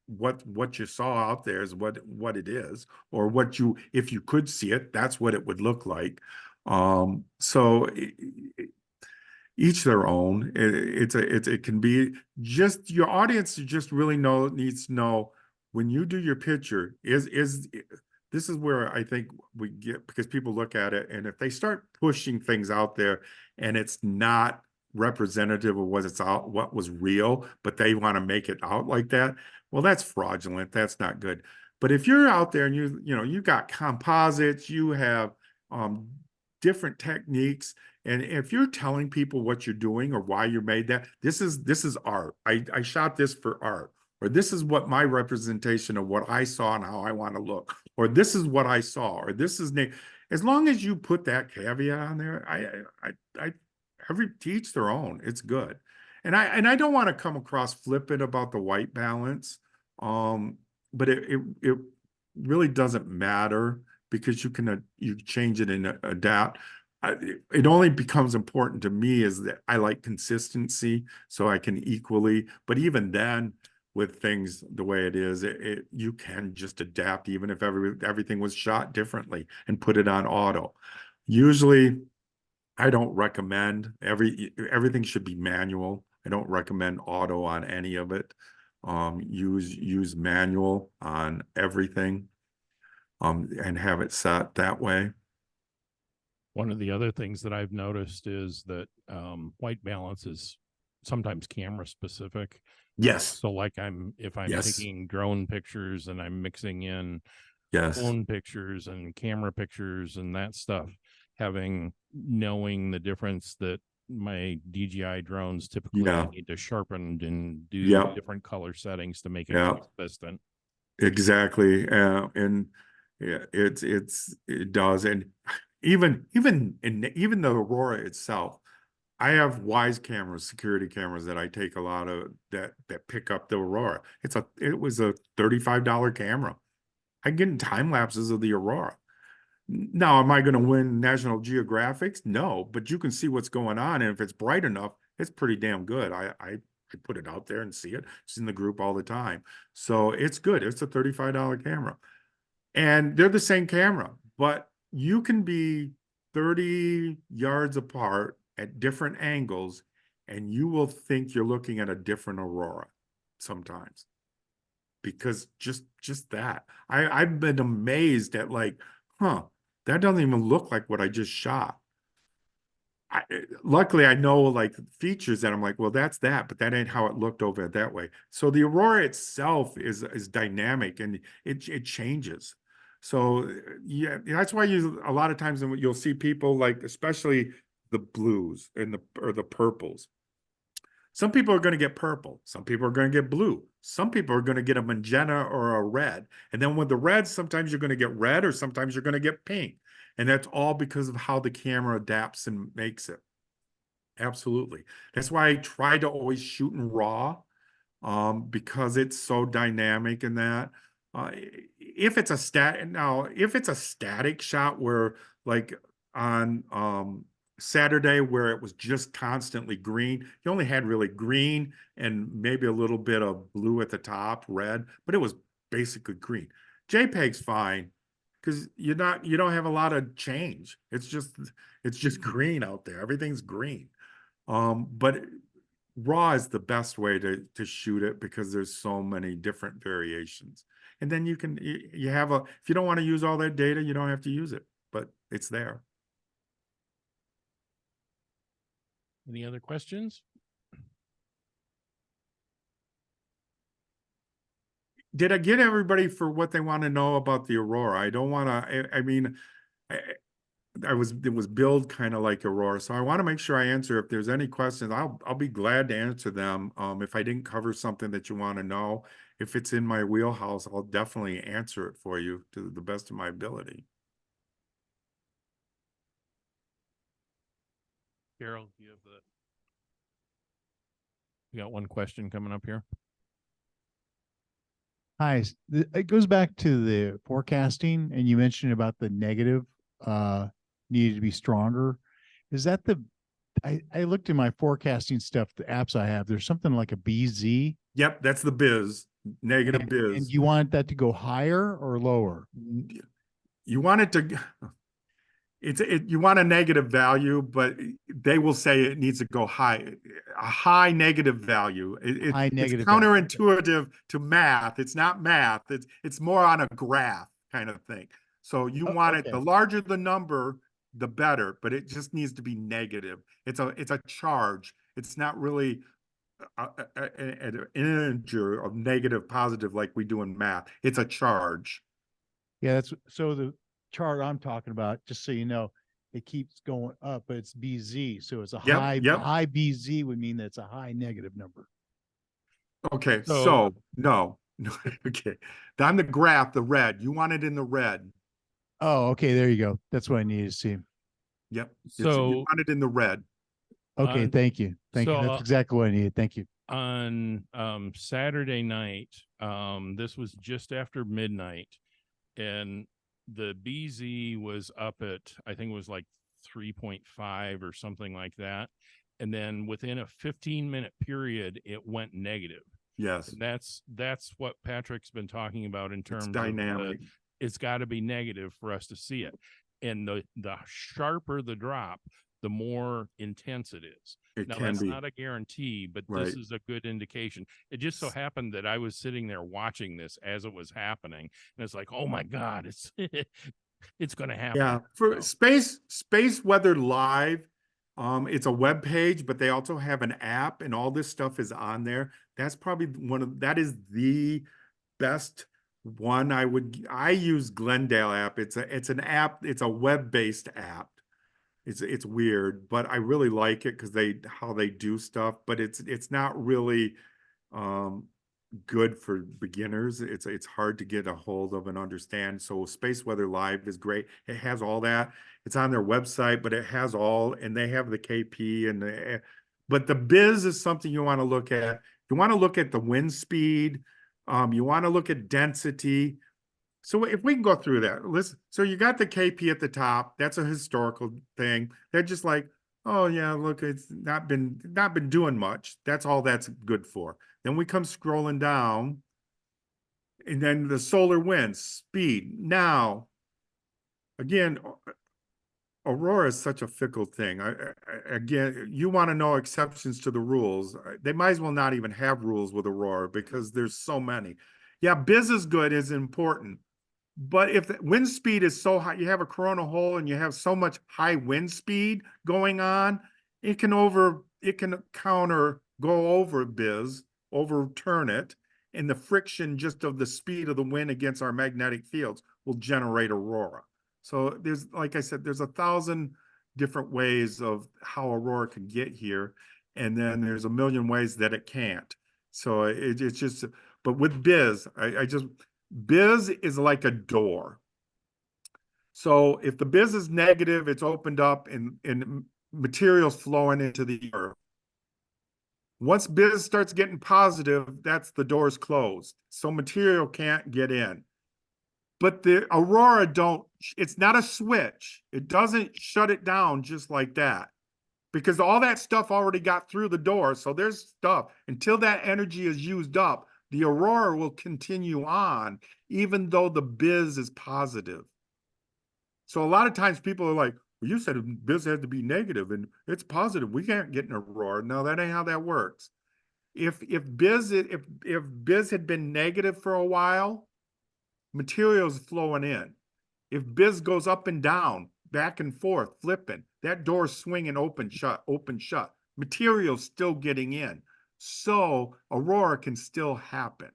what you saw out there is what it is, or what you, if you could see it, that's what it would look like. So each their own. It can be just your audience just really needs to know when you do your picture is this is where I think we get, because people look at it and if they start pushing things out there and it's not representative of what was real, but they want to make it out like that, well, that's fraudulent. That's not good. But if you're out there and you got composites, you have different techniques, and if you're telling people what you're doing or why you made that, this is art. I shot this for art, or this is what my representation of what I saw and how I want to look, or this is what I saw, or this is as long as you put that caveat on there, I every teach their own. It's good. And I don't want to come across flippant about the white balance. But it really doesn't matter, because you change it and adapt. It only becomes important to me is that I like consistency, so I can equally, but even then with things the way it is, you can just adapt even if everything was shot differently and put it on auto. Usually I don't recommend everything should be manual. I don't recommend auto on any of it. Use manual on everything, and have it set that way. One of the other things that I've noticed is that white balance is sometimes camera specific. Yes. So like if I'm Yes. taking drone pictures and I'm mixing in Yes. phone pictures and camera pictures and that stuff, knowing the difference that my DJI drones typically Yeah. need to sharpen and do Yeah. different color settings to make it Yeah. consistent. Exactly. And yeah, it does. And even the Aurora itself, I have Wise cameras, security cameras that I take a lot of that pick up the Aurora. It was a $35 camera. I get in time lapses of the Aurora. Now, am I going to win National Geographics? No, but you can see what's going on, and if it's bright enough, it's pretty damn good. I put it out there and see it. It's in the group all the time, so it's good. It's a $35 camera, and they're the same camera, but you can be 30 yards apart at different angles, and you will think you're looking at a different Aurora sometimes, because just that. I've been amazed at like, that doesn't even look like what I just shot. Luckily, I know like features that I'm like, well, that's that, but that ain't how it looked over that way. So the Aurora itself is dynamic, and it changes. So yeah, that's why a lot of times you'll see people like, especially the blues or the purples. Some people are going to get purple. Some people are going to get blue. Some people are going to get a magenta or a red. And then with the red, sometimes you're going to get red, or sometimes you're going to get pink. And that's all because of how the camera adapts and makes it. Absolutely. That's why I try to always shoot in RAW, because it's so dynamic in that. If it's a if it's a static shot where like on Saturday where it was just constantly green, you only had really green and maybe a little bit of blue at the top, red, but it was basically green. JPEG's fine because you don't have a lot of change. It's just green out there. Everything's green. But RAW is the best way to shoot it because there's so many different variations. And then you have if you don't want to use all that data, you don't have to use it, but it's there. Any other questions? Did I get everybody for what they want to know about the Aurora? I don't want to, I mean, it was billed kind of like Aurora. So I want to make sure I answer. If there's any questions, I'll be glad to answer them. If I didn't cover something that you want to know, if it's in my wheelhouse, I'll definitely answer it for you to the best of my ability. Carol, you got one question coming up here. Hi, it goes back to the forecasting, and you mentioned about the negative needed to be stronger. Is that I looked in my forecasting stuff, the apps I have, there's something like a BZ. Yep, that's the biz, negative And biz. you want that to go higher or lower? You want it to, you want a negative value, but they will say it needs to go high, a high negative value. High negative it's value. counterintuitive to math. It's not math. It's more on a graph kind of thing. So you want it, the larger the number, the better, but it just needs to be negative. It's a charge. It's not really an integer of negative, positive like we do in math. It's a charge. Yeah, that's so the chart I'm talking about, just so you know, it keeps going up, but it's BZ. So it's a high BZ would mean that's a high negative number. Okay, so no. Okay. On the graph, the red, you want it in the red. Oh, okay, there you go. That's what I needed to see. Yep. So you want it in the red. Okay, thank you. Thank you. That's exactly what I needed. Thank you. On Saturday night, this was just after midnight, and the BZ was up at, I think it was like 3.5 or something like that. And then within a 15-minute period, it went negative. Yes. And that's what Patrick's been talking about in terms of dynamic. It's got to be negative for us to see it. And the sharper the drop, the more intense it is. Now, that's not a guarantee, but this is a good indication. It just so happened that I was sitting there watching this as it was happening, and it's like, oh my God, it's it's going to happen. Yeah, for Space Weather Live, it's a web page, but they also have an app, and all this stuff is on there. That's probably that is the best one. I use Glendale app. It's an app. It's a web-based app. It's weird, but I really like it because how they do stuff, but it's not really good for beginners. It's hard to get a hold of and understand. So Space Weather Live is great. It has all that. It's on their website, but it has all, and they have the KP but the biz is something you want to look at. You want to look at the wind speed. You want to look at density. So if we can go through that, listen. So you got the KP at the top. That's a historical thing. They're just like, oh yeah, look, it's not been doing much. That's all that's good for. Then we come scrolling down, and then the solar winds, speed. Now, again, Aurora is such a fickle thing. Again, you want to know exceptions to the rules. They might as well not even have rules with Aurora because there's so many. Yeah, biz is good, is important. But if the wind speed is so high, you have a corona hole and you have so much high wind speed going on, it can go over biz, overturn it, and the friction just of the speed of the wind against our magnetic fields will generate aurora. So there's, like I said, there's 1,000 different ways of how aurora can get here, and then there's a million ways that it can't. So it's just, but with biz, biz is like a door. So if the biz is negative, it's opened up and materials flowing into the earth. Once biz starts getting positive, that's the door's closed. So material can't get in. But the Aurora it's not a switch. It doesn't shut it down just like that. Because all that stuff already got through the door. So there's stuff. Until that energy is used up, the Aurora will continue on, even though the biz is positive. So a lot of times people are like, well, you said biz had to be negative and it's positive. We can't get an Aurora. No, that ain't how that works. If biz had been negative for a while, materials flowing in. If biz goes up and down, back and forth, flipping, that door's swinging open, shut, open, shut. Material's still getting in. So Aurora can still happen.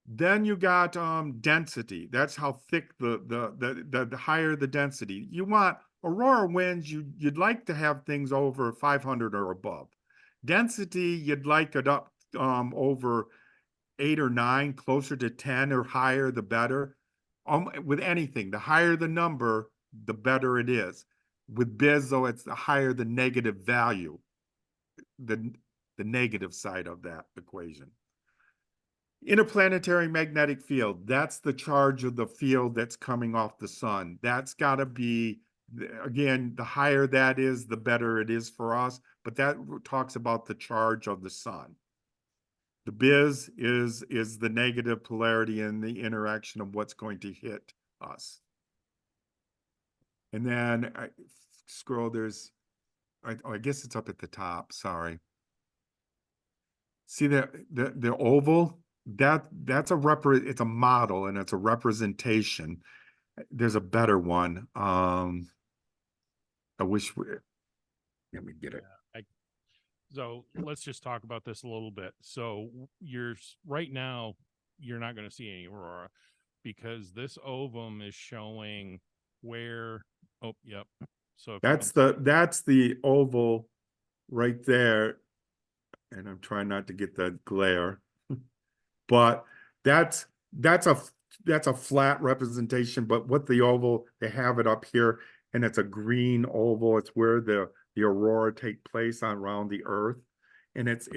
Then you got density. That's how thick the higher the density. You want Aurora winds, you'd like to have things over 500 or above. Density, you'd like it up over 8 or 9, closer to 10 or higher, the better. With anything, the higher the number, the better it is. With biz, though, it's the higher the negative value, the negative side of that equation. Interplanetary magnetic field, that's the charge of the field that's coming off the sun. That's got to be, again, the higher that is, the better it is for us. But that talks about the charge of the sun. The biz is the negative polarity and the interaction of what's going to hit us. And then I scroll, I guess it's up at the top, sorry. See the oval? It's a model and it's a representation. There's a better one. I wish let me get it. So let's just talk about this a little bit. So right now, you're not going to see any Aurora because this ovum is showing where, oh, yep. So that's the oval right there. And I'm trying not to get the glare, but that's a flat representation. But what the oval, they have it up here, and it's a green oval. It's where the aurora take place around the Earth, and it's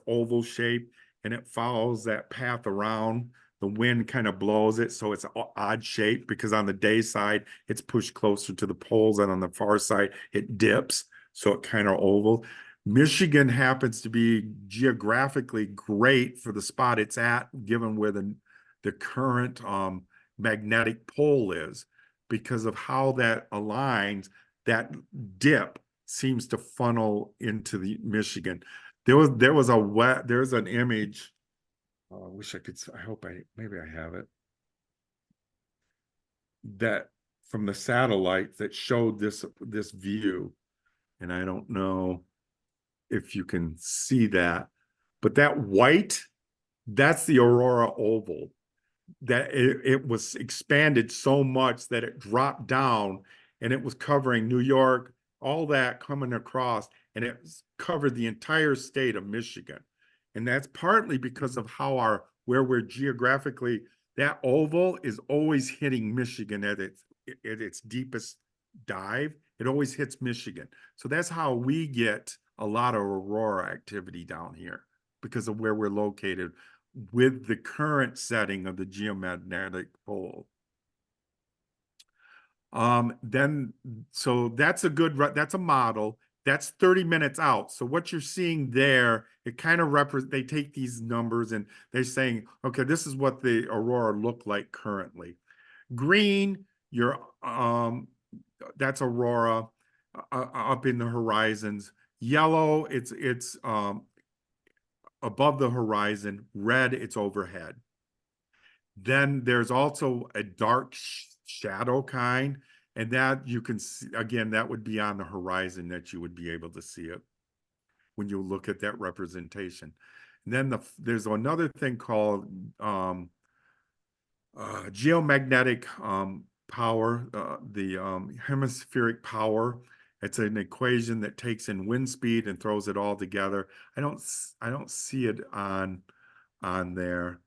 oval shape, and it follows that path around. The wind kind of blows it, so it's an odd shape because on the day side it's pushed closer to the poles, and on the far side it dips, so it kind of oval. Michigan happens to be geographically great for the spot it's at, given where the current magnetic pole is, because of how that aligns. That dip seems to funnel into the Michigan. There's an image. I wish I could. Maybe I have it. That from the satellite that showed this view, and I don't know if you can see that, but that white, that's the aurora oval. That it was expanded so much that it dropped down, and it was covering New York, all that coming across, and it covered the entire state of Michigan. And that's partly because of how where we're geographically, that oval is always hitting Michigan at its deepest dive. It always hits Michigan. So that's how we get a lot of aurora activity down here, because of where we're located with the current setting of the geomagnetic pole. So that's a model. That's 30 minutes out. So what you're seeing there, it kind of they take these numbers and they're saying, okay, this is what the aurora look like currently. Green, that's aurora up in the horizons. Yellow, it's above the horizon. Red, it's overhead. Then there's also a dark shadow kind, and that you can see, again, that would be on the horizon that you would be able to see it when you look at that representation. And then there's another thing called geomagnetic power, the hemispheric power. It's an equation that takes in wind speed and throws it all together. I don't see it on there.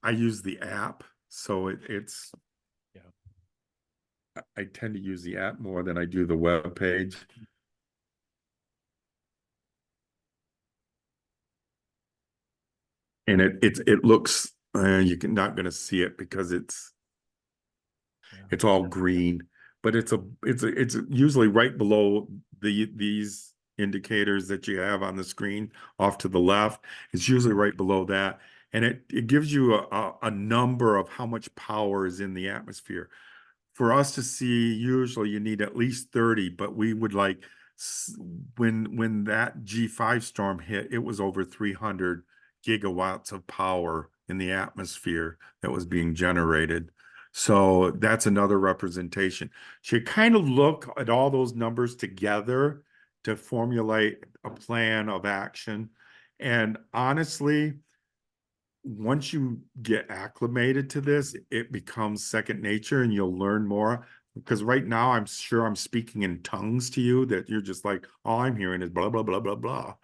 I use the app, so it's I tend to use the app more than I do the web page. And it looks, you're not going to see it because it's all green, but it's usually right below these indicators that you have on the screen off to the left. It's usually right below that. And it gives you a number of how much power is in the atmosphere. For us to see, usually you need at least 30, but we would like, when that G5 storm hit, it was over 300 gigawatts of power in the atmosphere that was being generated. So that's another representation. So you kind of look at all those numbers together to formulate a plan of action. And honestly, once you get acclimated to this, it becomes second nature and you'll learn more. Because right now, I'm sure I'm speaking in tongues to you that you're just like, all I'm hearing is blah, blah, blah, blah, blah.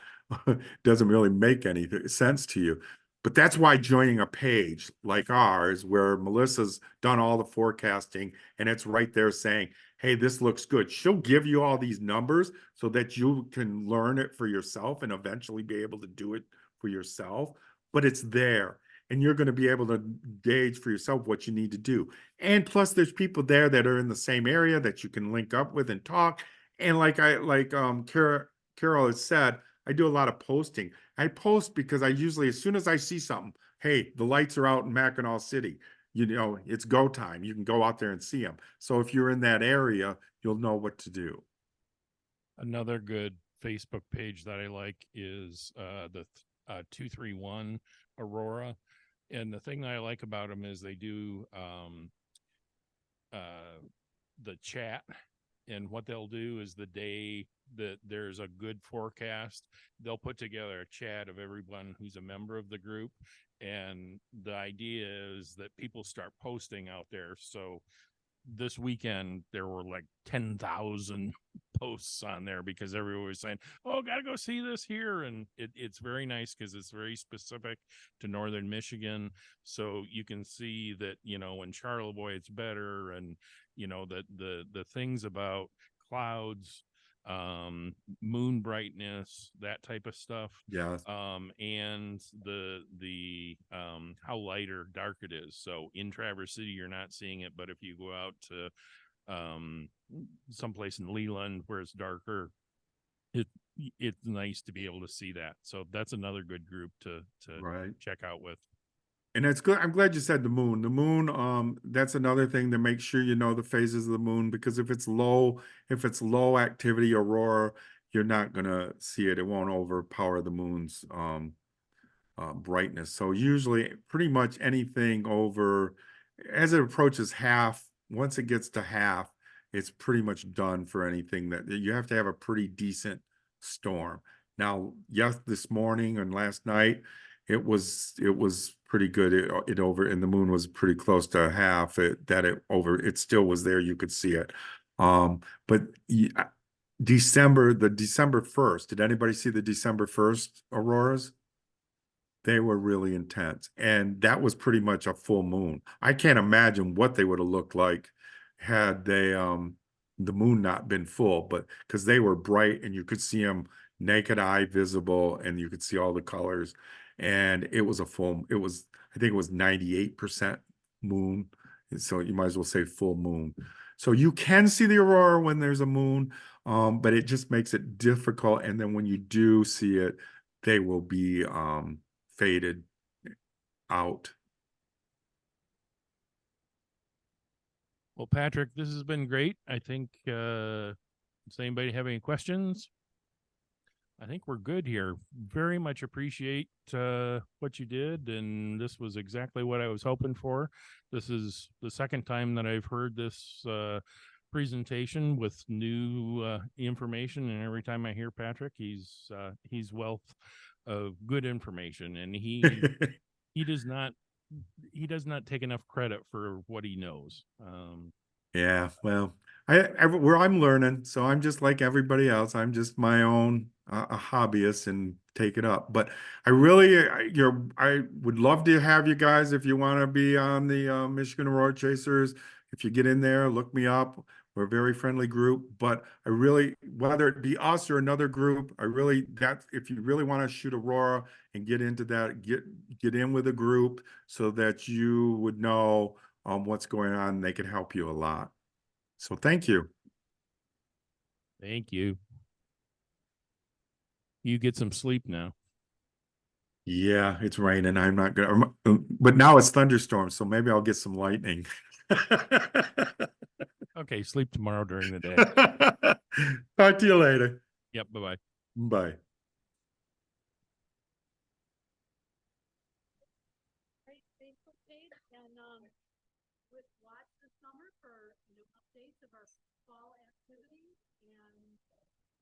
Doesn't really make any sense to you. But that's why joining a page like ours, where Melissa's done all the forecasting and it's right there saying, hey, this looks good. She'll give you all these numbers so that you can learn it for yourself and eventually be able to do it for yourself. But it's there and you're going to be able to gauge for yourself what you need to do. And plus there's people there that are in the same area that you can link up with and talk. And Carol has said, I do a lot of posting. I post because I usually, as soon as I see something, hey, the lights are out in Mackinac City, you know, it's go time. You can go out there and see them. So if you're in that area, you'll know what to do. Another good Facebook page that I like is the 231 Aurora. And the thing that I like about them is they do the chat. And what they'll do is the day that there's a good forecast, they'll put together a chat of everyone who's a member of the group. And the idea is that people start posting out there. So this weekend, there were like 10,000 posts on there because everyone was saying, oh, got to go see this here. And it's very nice because it's very specific to Northern Michigan. So you can see that, you know, in Charlevoix, it's better. And, you know, the things about clouds, moon brightness, that type of stuff. Yeah. And the how light or dark it is. So in Traverse City, you're not seeing it, but if you go out to someplace in Leland where it's darker, it's nice to be able to see that. So that's another good group to check out with. And it's good. I'm glad you said the moon. The moon, that's another thing to make sure you know the phases of the moon, because if it's low activity aurora, you're not gonna see it. It won't overpower the moon's brightness. So usually pretty much anything over, as it approaches half, once it gets to half, it's pretty much done for anything that you have to have a pretty decent storm. Now, yes, this morning and last night, it was pretty good. It over, and the moon was pretty close to half. It still was there. You could see it. But December 1st, did anybody see the December 1st auroras? They were really intense. And that was pretty much a full moon. I can't imagine what they would have looked like had they the moon not been full, but because they were bright and you could see them naked eye visible and you could see all the colors. And it was I think it was 98% moon. So you might as well say full moon. So you can see the aurora when there's a moon, but it just makes it difficult. And then when you do see it, they will be faded out. Well, Patrick, this has been great. I think, does anybody have any questions? I think we're good here. Very much appreciate what you did. And this was exactly what I was hoping for. This is the second time that I've heard this presentation with new information. And every time I hear Patrick, he's wealth of good information. And he does not take enough credit for what he knows. Yeah, well, I'm learning, so I'm just like everybody else. I'm just my own a hobbyist and take it up. But I would love to have you guys if you want to be on the Michigan Aurora Chasers. If you get in there, look me up. We're a very friendly group, but I really, whether it be us or another group, if you really want to shoot Aurora and get into that, get in with a group so that you would know what's going on. They could help you a lot. So thank you. Thank you. You get some sleep now. Yeah, it's raining. I'm not gonna, but now it's thunderstorms, so maybe I'll get some lightning. Okay, sleep tomorrow during the day. Talk to you later. Yep, bye-bye. Bye.